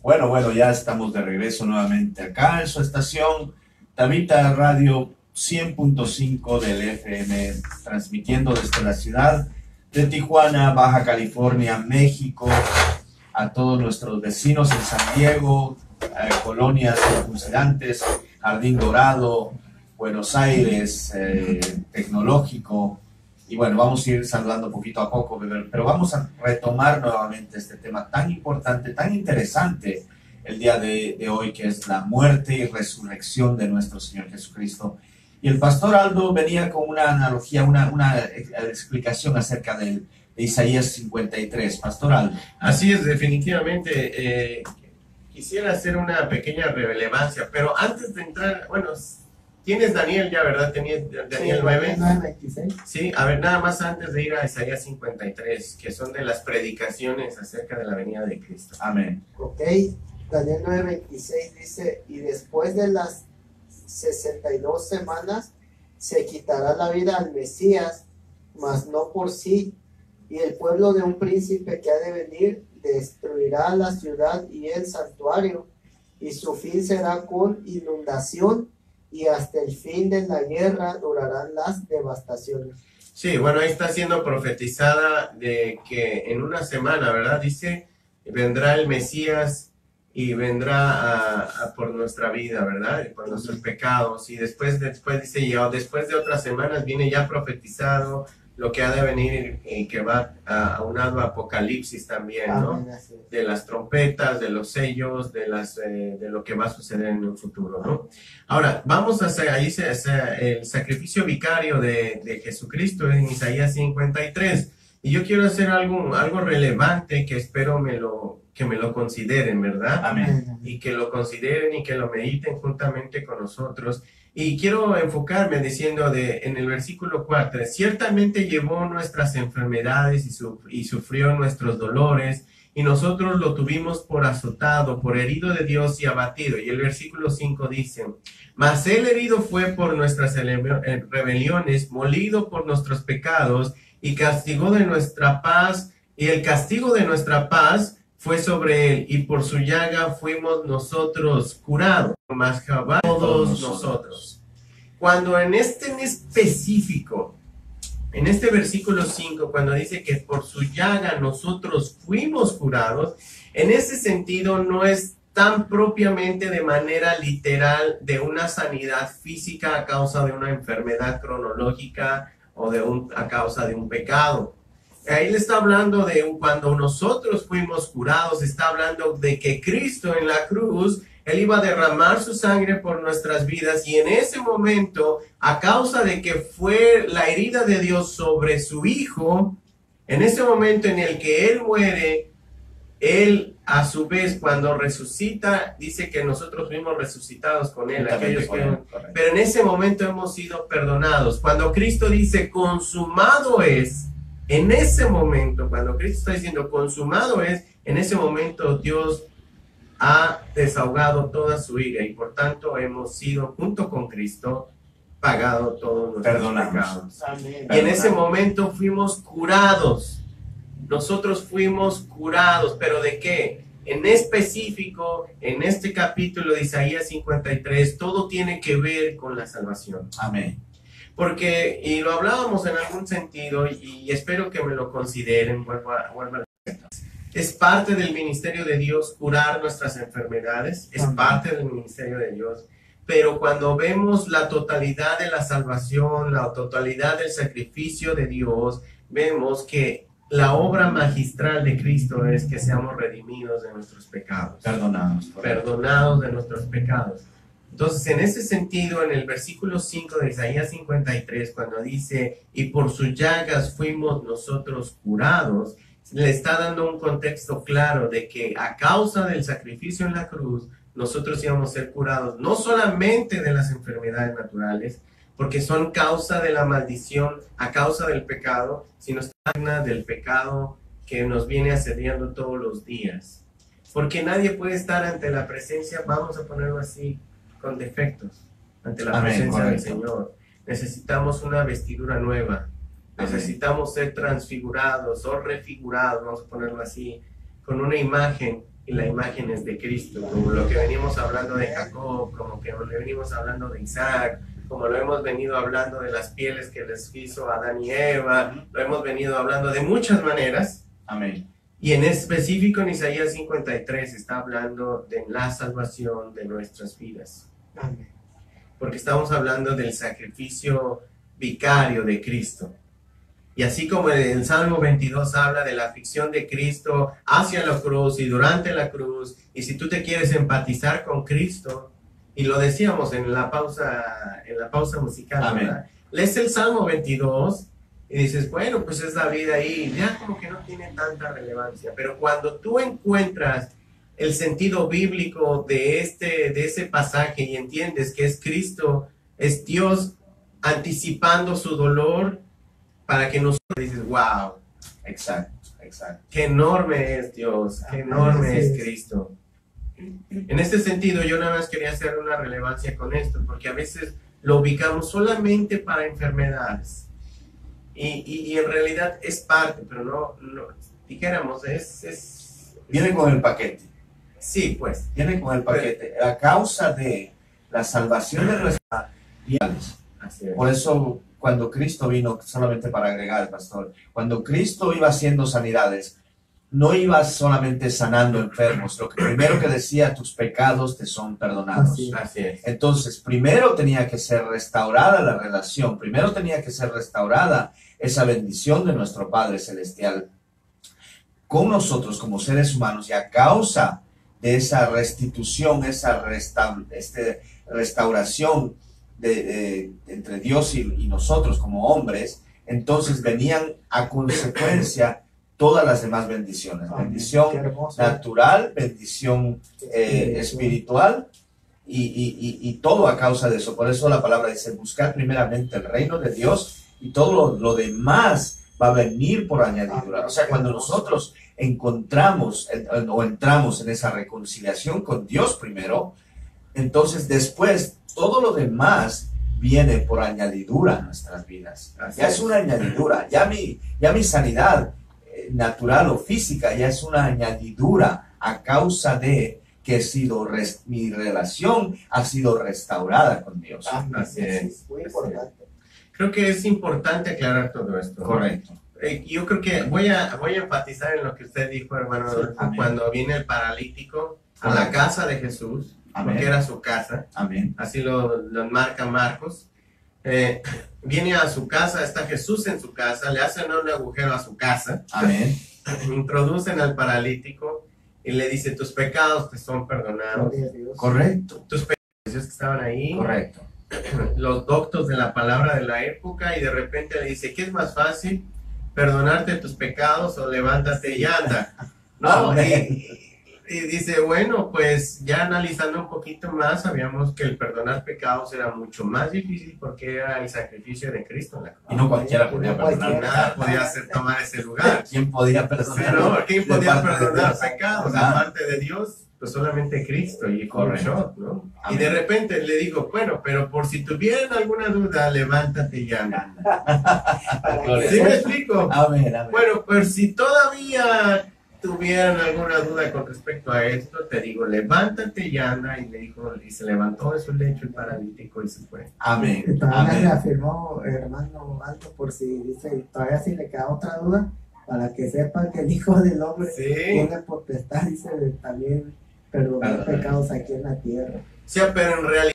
Bueno, ya estamos de regreso nuevamente acá en su estación Tabita Radio 100.5 del FM, transmitiendo desde la ciudad de Tijuana, Baja California, México, a todos nuestros vecinos en San Diego, colonias circundantes, Jardín Dorado, Buenos Aires, Tecnológico. Y bueno, vamos a ir saludando poquito a poco, pero vamos a retomar nuevamente este tema tan importante, tan interesante el día de hoy, que es la muerte y resurrección de nuestro Señor Jesucristo. Y el pastor Aldo venía con una analogía, una explicación acerca de Isaías 53. Pastor Aldo. Así es, definitivamente. Quisiera hacer una pequeña relevancia, pero antes de entrar, bueno, tienes Daniel ya, ¿verdad? ¿Tenías Daniel 9? 9:26. Sí, a ver, nada más antes de ir a Isaías 53, que son de las predicaciones acerca de la venida de Cristo. Amén. Ok, Daniel 9:26 dice, y después de las 62 semanas se quitará la vida al Mesías, mas no por sí, y el pueblo de un príncipe que ha de venir destruirá la ciudad y el santuario, y su fin será con inundación, y hasta el fin de la guerra durarán las devastaciones. Sí, bueno, ahí está siendo profetizada de que en una semana, ¿verdad? Dice, vendrá el Mesías y vendrá por nuestra vida, ¿verdad? Y por nuestros pecados. Y después dice, y después de otras semanas viene ya profetizado lo que ha de venir y que va aunado a Apocalipsis también, ¿no? Amén. De las trompetas, de los sellos, de lo que va a suceder en un futuro, ¿no? Ahora, vamos a hacer ahí el sacrificio vicario de Jesucristo en Isaías 53. Y yo quiero hacer algo relevante que espero que me lo consideren, ¿verdad? Amén. Y que lo consideren y que lo mediten juntamente con nosotros. Y quiero enfocarme diciendo en el versículo 4, ciertamente llevó nuestras enfermedades y sufrió nuestros dolores, y nosotros lo tuvimos por azotado, por herido de Dios y abatido. Y el versículo 5 dice, mas él herido fue por nuestras rebeliones, molido por nuestros pecados, y castigo de nuestra paz, y el castigo de nuestra paz fue sobre él, y por su llaga fuimos nosotros curados, mas Jehová todos nosotros. Cuando en específico, en este versículo 5, cuando dice que por su llaga nosotros fuimos curados, en ese sentido no es tan propiamente de manera literal de una sanidad física a causa de una enfermedad cronológica o a causa de un pecado. Ahí le está hablando de cuando nosotros fuimos curados, está hablando de que Cristo en la cruz, Él iba a derramar su sangre por nuestras vidas, y en ese momento, a causa de que fue la herida de Dios sobre su Hijo, en ese momento en el que Él muere, Él a su vez cuando resucita, dice que nosotros fuimos resucitados con Él, pero en ese momento hemos sido perdonados. Cuando Cristo dice consumado es, en ese momento, cuando Cristo está diciendo consumado es, en ese momento Dios ha desahogado toda su ira, y por tanto hemos sido junto con Cristo pagado todos nuestros pecados. Amén. Y en ese momento fuimos curados. Nosotros fuimos curados, pero ¿de qué? En específico, en este capítulo de Isaías 53, todo tiene que ver con la salvación. Amén. Porque, y lo hablábamos en algún sentido, y espero que me lo consideren, vuelvo a es parte del ministerio de Dios curar nuestras enfermedades, es parte del ministerio de Dios. Pero cuando vemos la totalidad de la salvación, la totalidad del sacrificio de Dios, vemos que la obra magistral de Cristo es que seamos redimidos de nuestros pecados. Perdonados de nuestros pecados. Entonces, en ese sentido, en el versículo 5 de Isaías 53, cuando dice, y por sus llagas fuimos nosotros curados, le está dando un contexto claro de que a causa del sacrificio en la cruz, nosotros íbamos a ser curados, no solamente de las enfermedades naturales, porque son causa de la maldición, a causa del pecado, sino del pecado que nos viene asediando todos los días. Porque nadie puede estar ante la presencia, vamos a ponerlo así, con defectos, ante la presencia del Señor. Necesitamos una vestidura nueva, necesitamos ser transfigurados o refigurados, vamos a ponerlo así, con una imagen, y la imagen es de Cristo, como lo que venimos hablando de Jacob, como que lo venimos hablando de Isaac, como lo hemos venido hablando de las pieles que les hizo Adán y Eva, lo hemos venido hablando de muchas maneras. Amén. Y en específico en Isaías 53 está hablando de la salvación de nuestras vidas. Amén. Porque estamos hablando del sacrificio vicario de Cristo. Y así como el Salmo 22 habla de la aflicción de Cristo hacia la cruz y durante la cruz, y si tú te quieres empatizar con Cristo, y lo decíamos en la pausa musical, ¿verdad? Lees el Salmo 22 y dices, bueno, pues es David ahí, ya como que no tiene tanta relevancia, pero cuando tú encuentras el sentido bíblico de ese pasaje y entiendes que es Cristo, es Dios anticipando su dolor para que nosotros dices, wow, Exacto. qué enorme es Dios, qué enorme es Cristo. En este sentido, yo nada más quería hacer una relevancia con esto, porque a veces lo ubicamos solamente para enfermedades. Y en realidad es parte, pero no dijéramos, Viene con el paquete. Sí, pues. Viene con el paquete. A causa de la salvación de nuestras vidas. Por eso, cuando Cristo vino, solamente para agregar, pastor, cuando Cristo iba haciendo sanidades, no iba solamente sanando enfermos. Lo que primero que decía, tus pecados te son perdonados. Así es. Entonces, primero tenía que ser restaurada la relación. Primero tenía que ser restaurada esa bendición de nuestro Padre Celestial con nosotros como seres humanos, y a causa de esa restitución, esa restauración entre Dios y nosotros como hombres, entonces venían a consecuencia todas las demás bendiciones. Bendición natural, bendición espiritual, y todo a causa de eso. Por eso la palabra dice, buscar primeramente el reino de Dios, y todo lo demás va a venir por añadidura. O sea, cuando nosotros encontramos o entramos en esa reconciliación con Dios primero, entonces después todo lo demás viene por añadidura a nuestras vidas. Ya es una añadidura. Ya mi sanidad natural o física ya es una añadidura a causa de que mi relación ha sido restaurada con Dios. Así es. Muy importante. Creo que es importante aclarar todo esto. Correcto. Yo creo que voy a enfatizar en lo que usted dijo, hermano, cuando viene el paralítico a la casa de Jesús, porque era su casa. Amén. Así lo marca Marcos. viene a su casa, está Jesús en su casa, le hacen un agujero a su casa, Amén. introducen al paralítico y le dice, tus pecados te son perdonados. Gloria a Dios. Correcto. Tus pecados que estaban ahí, Correcto. los doctos de la palabra de la época, y de repente le dice, ¿qué es más fácil? ¿Perdonarte tus pecados o levántate y anda? ¿No? Amén. Y dice, bueno, pues ya analizando un poquito más, sabíamos que el perdonar pecados era mucho más difícil porque era el sacrificio de Cristo en la cruz. Y no cualquiera podía No cualquiera. perdonar. Nada podía hacer tomar ese lugar. ¿Quién podía Sí, perdonar? ¿no? ¿Quién De podía parte de perdonar Dios? pecados? Ah. Aparte de Dios, pues solamente Cristo y con un Correcto. shot, ¿no? Y Amén. de repente le digo, bueno, pero por si tuvieran alguna duda, levántate y anda. Para que ¿Sí me sepa. explico? Amén, amén. Bueno, pues si todavía tuvieran alguna duda con respecto a esto, te digo, levántate y anda. Y le dijo, y se levantó de su lecho el paralítico y se fue. Amén. Y todavía Amén. reafirmó, hermano Alto, por si dice, todavía si le queda otra duda, para que sepan que el Hijo del Hombre Sí. tiene potestad, dice, de también perdonar Perdón. pecados aquí en la tierra. O sea, pero en realidad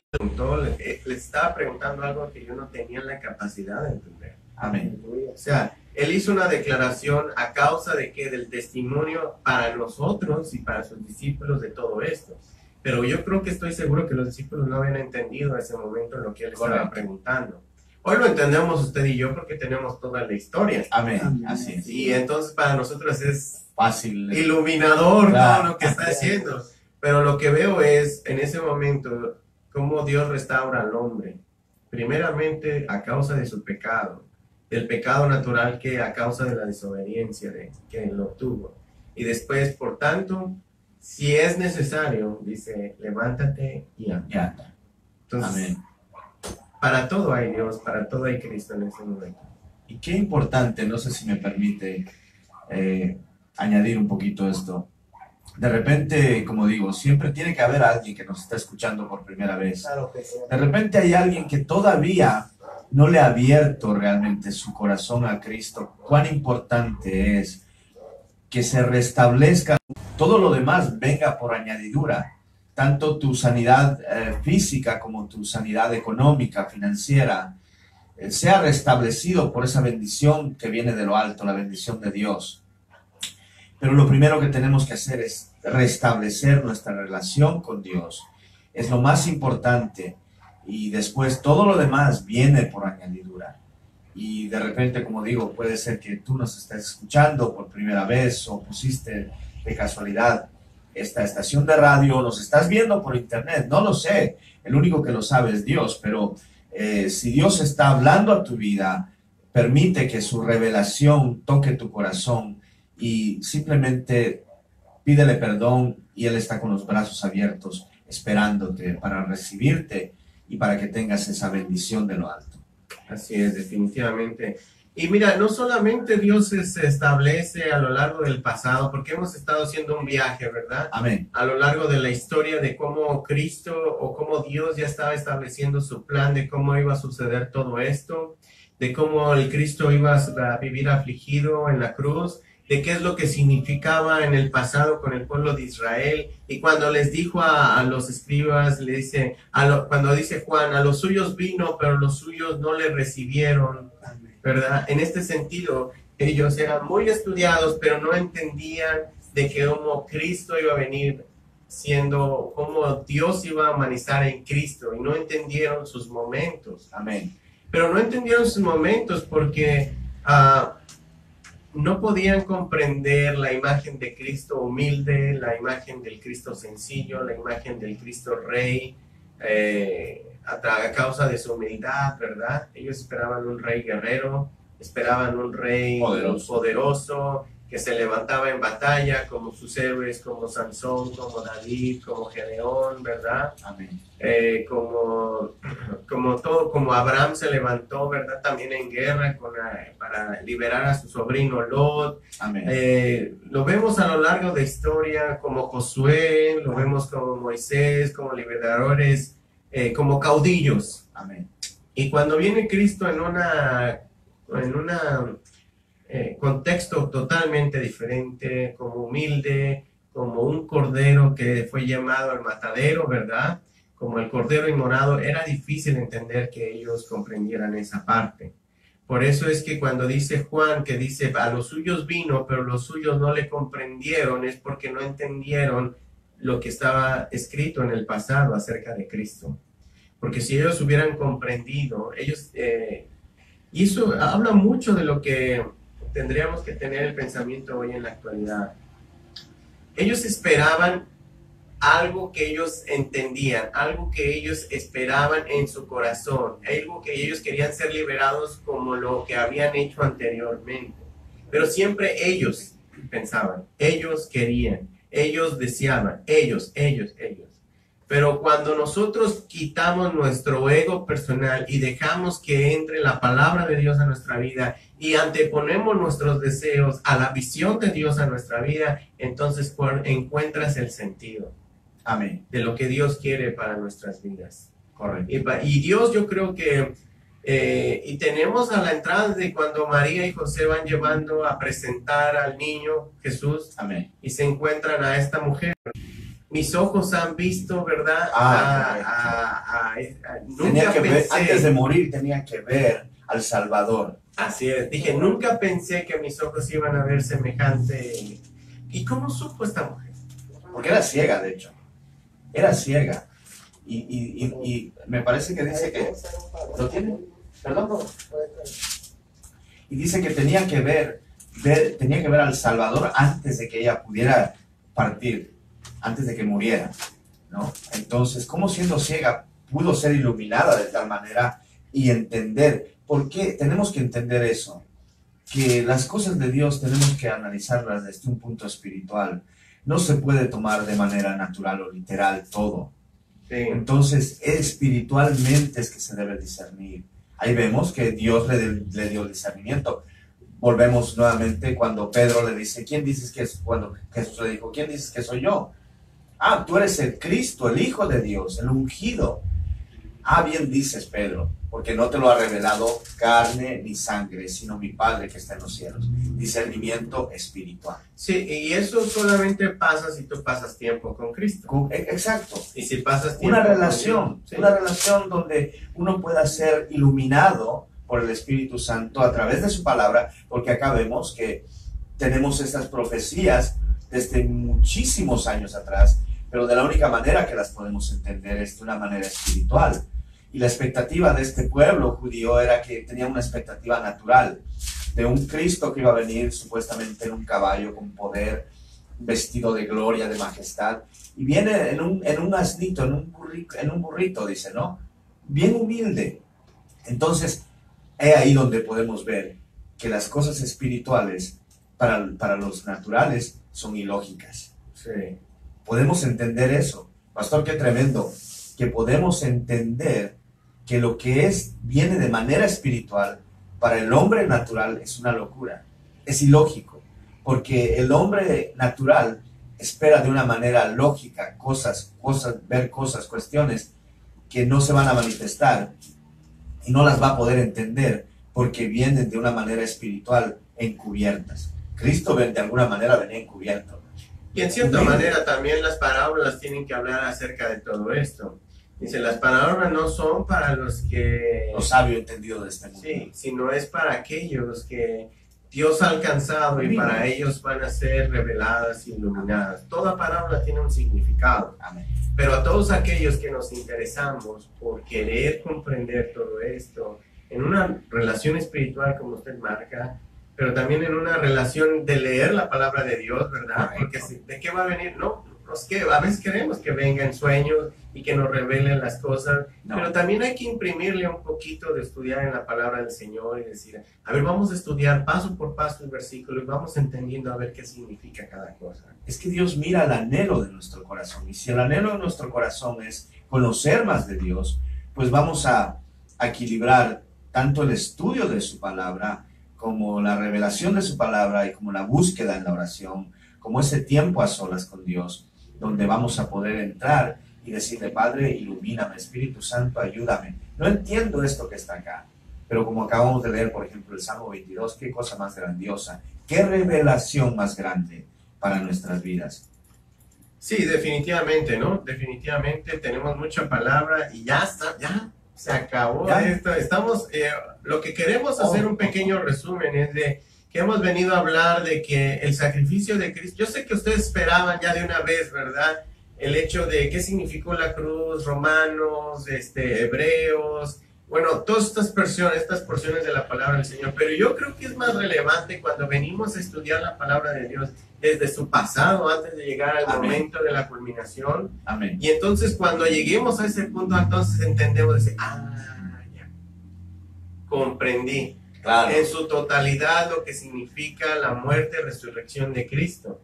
le estaba preguntando algo que yo no tenía la capacidad de entender. Amén. Aleluya. O sea, él hizo una declaración a causa de que del testimonio para nosotros y para sus discípulos de todo esto. Pero yo creo que estoy seguro que los discípulos no habían entendido en ese momento lo que él estaba Correcto. preguntando. Hoy lo entendemos usted y yo porque tenemos toda la historia. Amén. Amén. Así es. Y entonces para nosotros es Fácil. iluminador Claro. todo lo que está haciendo. Pero lo que veo es en ese momento cómo Dios restaura al hombre. Primeramente a causa de su pecado, del pecado natural que a causa de la desobediencia de que él lo tuvo. Y después, por tanto, si es necesario, dice, levántate y anda. Ya. Entonces, Amén. para todo hay Dios, para todo hay Cristo en ese momento. Y qué importante, no sé si me permite añadir un poquito esto. De repente, como digo, siempre tiene que haber alguien que nos está escuchando por primera vez. Claro que sí. De repente hay alguien que todavía no le ha abierto realmente su corazón a Cristo. Cuán importante es que se restablezca. Todo lo demás venga por añadidura. Tanto tu sanidad física como tu sanidad económica, financiera, sea restablecido por esa bendición que viene de lo alto, la bendición de Dios. Pero lo primero que tenemos que hacer es restablecer nuestra relación con Dios. Es lo más importante. Y después todo lo demás viene por añadidura. Y de repente, como digo, puede ser que tú nos estés escuchando por primera vez o pusiste de casualidad esta estación de radio, nos estás viendo por internet, no lo sé. El único que lo sabe es Dios, pero si Dios está hablando a tu vida, permite que su revelación toque tu corazón y simplemente pídele perdón y Él está con los brazos abiertos esperándote para recibirte y para que tengas esa bendición de lo alto. Así es, definitivamente. Y mira, no solamente Dios se establece a lo largo del pasado, porque hemos estado haciendo un viaje, ¿verdad? Amén. A lo largo de la historia de cómo Cristo o cómo Dios ya estaba estableciendo su plan de cómo iba a suceder todo esto, de cómo el Cristo iba a vivir afligido en la cruz, de qué es lo que significaba en el pasado con el pueblo de Israel. Y cuando les dijo a los escribas, le dice, cuando dice Juan, a los suyos vino, pero los suyos no le recibieron, ¿verdad? En este sentido, ellos eran muy estudiados, pero no entendían de que como Cristo iba a venir siendo, como Dios iba a manifestar en Cristo, y no entendieron sus momentos. Amén. Pero no entendieron sus momentos porque no podían comprender la imagen de Cristo humilde, la imagen del Cristo sencillo, la imagen del Cristo rey, a causa de su humildad, ¿verdad? Ellos esperaban un rey guerrero, esperaban un rey poderoso que se levantaba en batalla, como sus héroes, como Sansón, como David, como Gedeón, ¿verdad? Amén. Como Abraham se levantó, ¿verdad? También en guerra para liberar a su sobrino Lot. Amén. Lo vemos a lo largo de historia como Josué, lo vemos como Moisés, como liberadores, como caudillos. Amén. Y cuando viene Cristo en un contexto totalmente diferente, como humilde, como un cordero que fue llamado al matadero, ¿verdad? como el cordero inmolado, era difícil entender que ellos comprendieran esa parte. Por eso es que cuando dice Juan, que dice, a los suyos vino, pero los suyos no le comprendieron, es porque no entendieron lo que estaba escrito en el pasado acerca de Cristo. Porque si ellos hubieran comprendido, y eso habla mucho de lo que tendríamos que tener el pensamiento hoy en la actualidad. Ellos esperaban algo que ellos entendían, algo que ellos esperaban en su corazón, algo que ellos querían ser liberados como lo que habían hecho anteriormente. Pero siempre ellos pensaban, ellos querían, ellos deseaban, ellos. Pero cuando nosotros quitamos nuestro ego personal y dejamos que entre la palabra de Dios a nuestra vida y anteponemos nuestros deseos a la visión de Dios a nuestra vida, entonces encuentras el sentido. Amén. De lo que Dios quiere para nuestras vidas. Correcto. Y Dios, yo creo que, y tenemos a la entrada de cuando María y José van llevando a presentar al niño Jesús. Amén. Y se encuentran a esta mujer. Mis ojos han visto, ¿verdad? Tenía Nunca que ver, pensé, antes de morir tenía que ver al Salvador. así es, dije, nunca pensé que mis ojos iban a ver semejante. ¿Y cómo supo esta mujer? Porque era ciega, de hecho. Era ciega. Y me parece que dice que... ¿Lo tiene? ¿Perdón? Y dice que tenía que ver al Salvador antes de que ella pudiera partir, antes de que muriera, ¿no? Entonces, ¿cómo siendo ciega pudo ser iluminada de tal manera y entender? ¿Por qué tenemos que entender eso? Que las cosas de Dios tenemos que analizarlas desde un punto espiritual. No se puede tomar de manera natural o literal todo. Sí. Entonces, espiritualmente es que se debe discernir. Ahí vemos que Dios le dio discernimiento. Volvemos nuevamente cuando Pedro le dice, ¿quién dices que es? Cuando Jesús le dijo, ¿quién dices que soy yo? Ah, tú eres el Cristo, el Hijo de Dios, el ungido. Ah, bien dices, Pedro, porque no te lo ha revelado carne ni sangre, sino mi Padre que está en los cielos. Discernimiento espiritual. Sí, y eso solamente pasa si tú pasas tiempo con Cristo. Exacto. Y si pasas tiempo Una relación, con Dios, sí. una relación donde uno pueda ser iluminado por el Espíritu Santo a través de su palabra, porque acá vemos que tenemos estas profecías desde muchísimos años atrás, pero de la única manera que las podemos entender es de una manera espiritual. Y la expectativa de este pueblo judío era que tenía una expectativa natural de un Cristo que iba a venir supuestamente en un caballo con poder, vestido de gloria, de majestad, y viene en un asnito, en un burrito, dice, ¿no? Bien humilde. Entonces, es ahí donde podemos ver que las cosas espirituales para los naturales son ilógicas. Sí. Podemos entender eso. Pastor, qué tremendo, que podemos entender que lo que viene de manera espiritual para el hombre natural es una locura, es ilógico, porque el hombre natural espera de una manera lógica ver cosas, cuestiones que no se van a manifestar y no las va a poder entender porque vienen de una manera espiritual encubiertas. Cristo de alguna manera venía encubierto. Y en cierta manera también las parábolas tienen que hablar acerca de todo esto. Dice, las parábolas no son para los que... Lo sabio entendido de este mundo. Sí, sino es para aquellos que Dios ha alcanzado y para ellos van a ser reveladas y iluminadas. Toda parábola tiene un significado. Amén. Pero a todos aquellos que nos interesamos por querer comprender todo esto, en una relación espiritual como usted marca, pero también en una relación de leer la palabra de Dios, ¿verdad? Porque ¿de qué va a venir? No, a veces queremos que venga en sueños y que nos revelen las cosas, pero también hay que imprimirle un poquito de estudiar en la palabra del Señor y decir, a ver, vamos a estudiar paso por paso el versículo y vamos entendiendo a ver qué significa cada cosa. Es que Dios mira el anhelo de nuestro corazón, y si el anhelo de nuestro corazón es conocer más de Dios, pues vamos a equilibrar tanto el estudio de su palabra como la revelación de su palabra y como la búsqueda en la oración, como ese tiempo a solas con Dios, donde vamos a poder entrar y decirle, Padre, ilumíname, Espíritu Santo, ayúdame. No entiendo esto que está acá, pero como acabamos de leer, por ejemplo, el Salmo 22, qué cosa más grandiosa, qué revelación más grande para nuestras vidas. Sí, definitivamente, ¿no? Definitivamente tenemos mucha palabra y ya está, ya se acabó esto. Estamos, lo que queremos hacer un pequeño resumen es de que hemos venido a hablar de que el sacrificio de Cristo, yo sé que ustedes esperaban ya de una vez, ¿verdad? El hecho de qué significó la cruz, Romanos, Hebreos, bueno, todas estas porciones de la palabra del Señor, pero yo creo que es más relevante cuando venimos a estudiar la palabra de Dios desde su pasado, antes de llegar al momento de la culminación. Amén. Y entonces cuando lleguemos a ese punto, entonces entendemos, ya, comprendí en su totalidad lo que significa la muerte y resurrección de Cristo.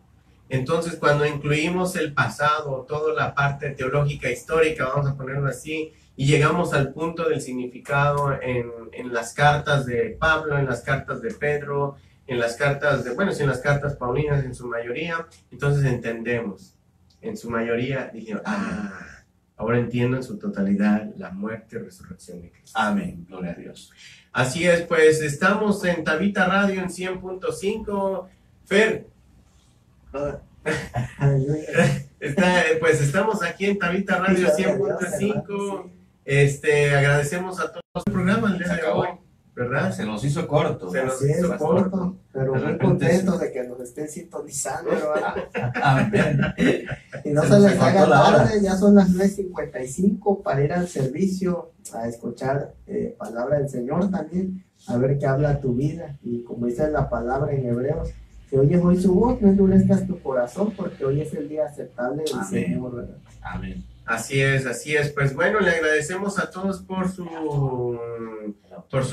Entonces cuando incluimos el pasado, toda la parte teológica histórica, vamos a ponerlo así, y llegamos al punto del significado en las cartas de Pablo, en las cartas de Pedro, en las cartas en las cartas paulinas en su mayoría, entonces entendemos, en su mayoría dijeron, ahora entiendo en su totalidad la muerte y resurrección de Cristo. Amén, gloria a Dios. Así es, pues estamos en Tabita Radio en 100.5. Fer, pues estamos aquí en Tabita Radio 100.5. Agradecemos a todos el programa el día de hoy, ¿verdad? Se nos hizo corto. Se nos hizo corto, pero muy contentos de que nos estén sintonizando, ¿verdad? Amén. Y no se les haga tarde, ya son las 9:55 para ir al servicio a escuchar palabra del Señor también, a ver qué habla tu vida. Y como dice la palabra en Hebreos, que oyes hoy su voz, no endurezcas tu corazón, porque hoy es el día aceptable del Señor, ¿verdad? Amén. Así es. Pues bueno, le agradecemos a todos por su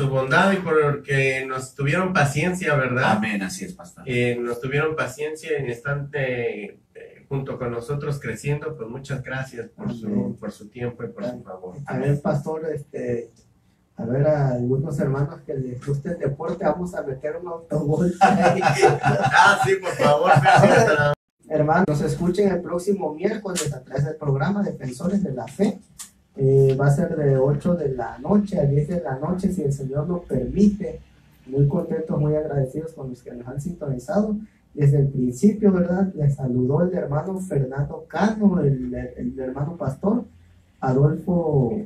bondad y porque nos tuvieron paciencia, ¿verdad? Amén, así es, pastor. Nos tuvieron paciencia y están junto con nosotros creciendo, pues muchas gracias por su tiempo y por su favor. A ver, pastor, a ver, a algunos hermanos que les guste el deporte, vamos a meter un autogol ahí. Sí, por favor. Hermanos, nos escuchen el próximo miércoles a través del programa Defensores de la Fe. Va a ser de 8 de la noche a 10 de la noche, si el Señor nos permite. Muy contentos, muy agradecidos con los que nos han sintonizado. Desde el principio, ¿verdad? Les saludó el hermano Fernando Cano, el hermano pastor Adolfo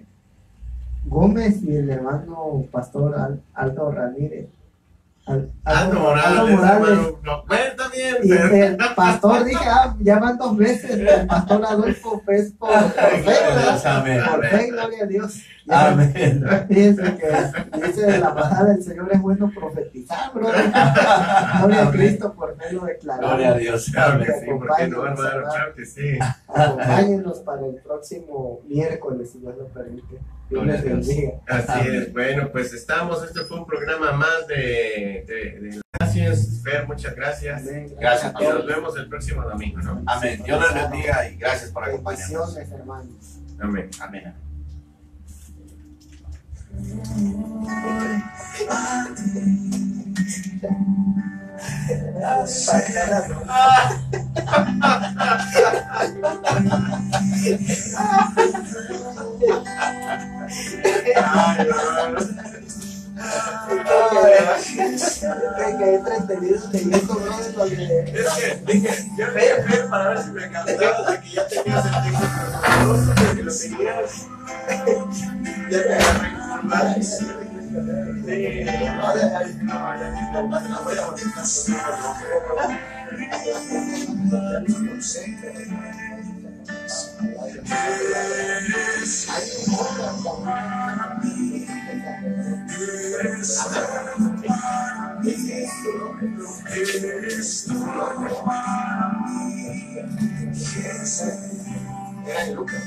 Gómez y el hermano pastor Aldo Ramírez. Aldo Morales. Bueno, también. Y el pastor dije, ya van 2 veces. El pastor Adolfo es por fe, ¿verdad? Por fe, gloria a Dios. Amén. Fíjense que dice la palabra del Señor es bueno profetizar, bro. Gloria a Cristo, por fe lo declaramos. Gloria a Dios. Amén. Sí, porque no, hermano, claro que sí. Acompáñenos para el próximo miércoles, si Dios lo permite. Dios les bendiga. Así es. Bueno, pues estamos. Este fue un programa más de gracias, Fer, muchas gracias. Amén. Gracias, Y nos vemos el próximo domingo, ¿no? Amén. Dios les bendiga y gracias por acompañarnos. Bendiciones, hermanos. Amén. Amén. Que entretenido leyendo, bro, Es que dije, yo leí a Fer para ver si me encantaba de que ya tenías el texto perfecto, que lo tenías. Ya te agarré curva. Era de Lucas,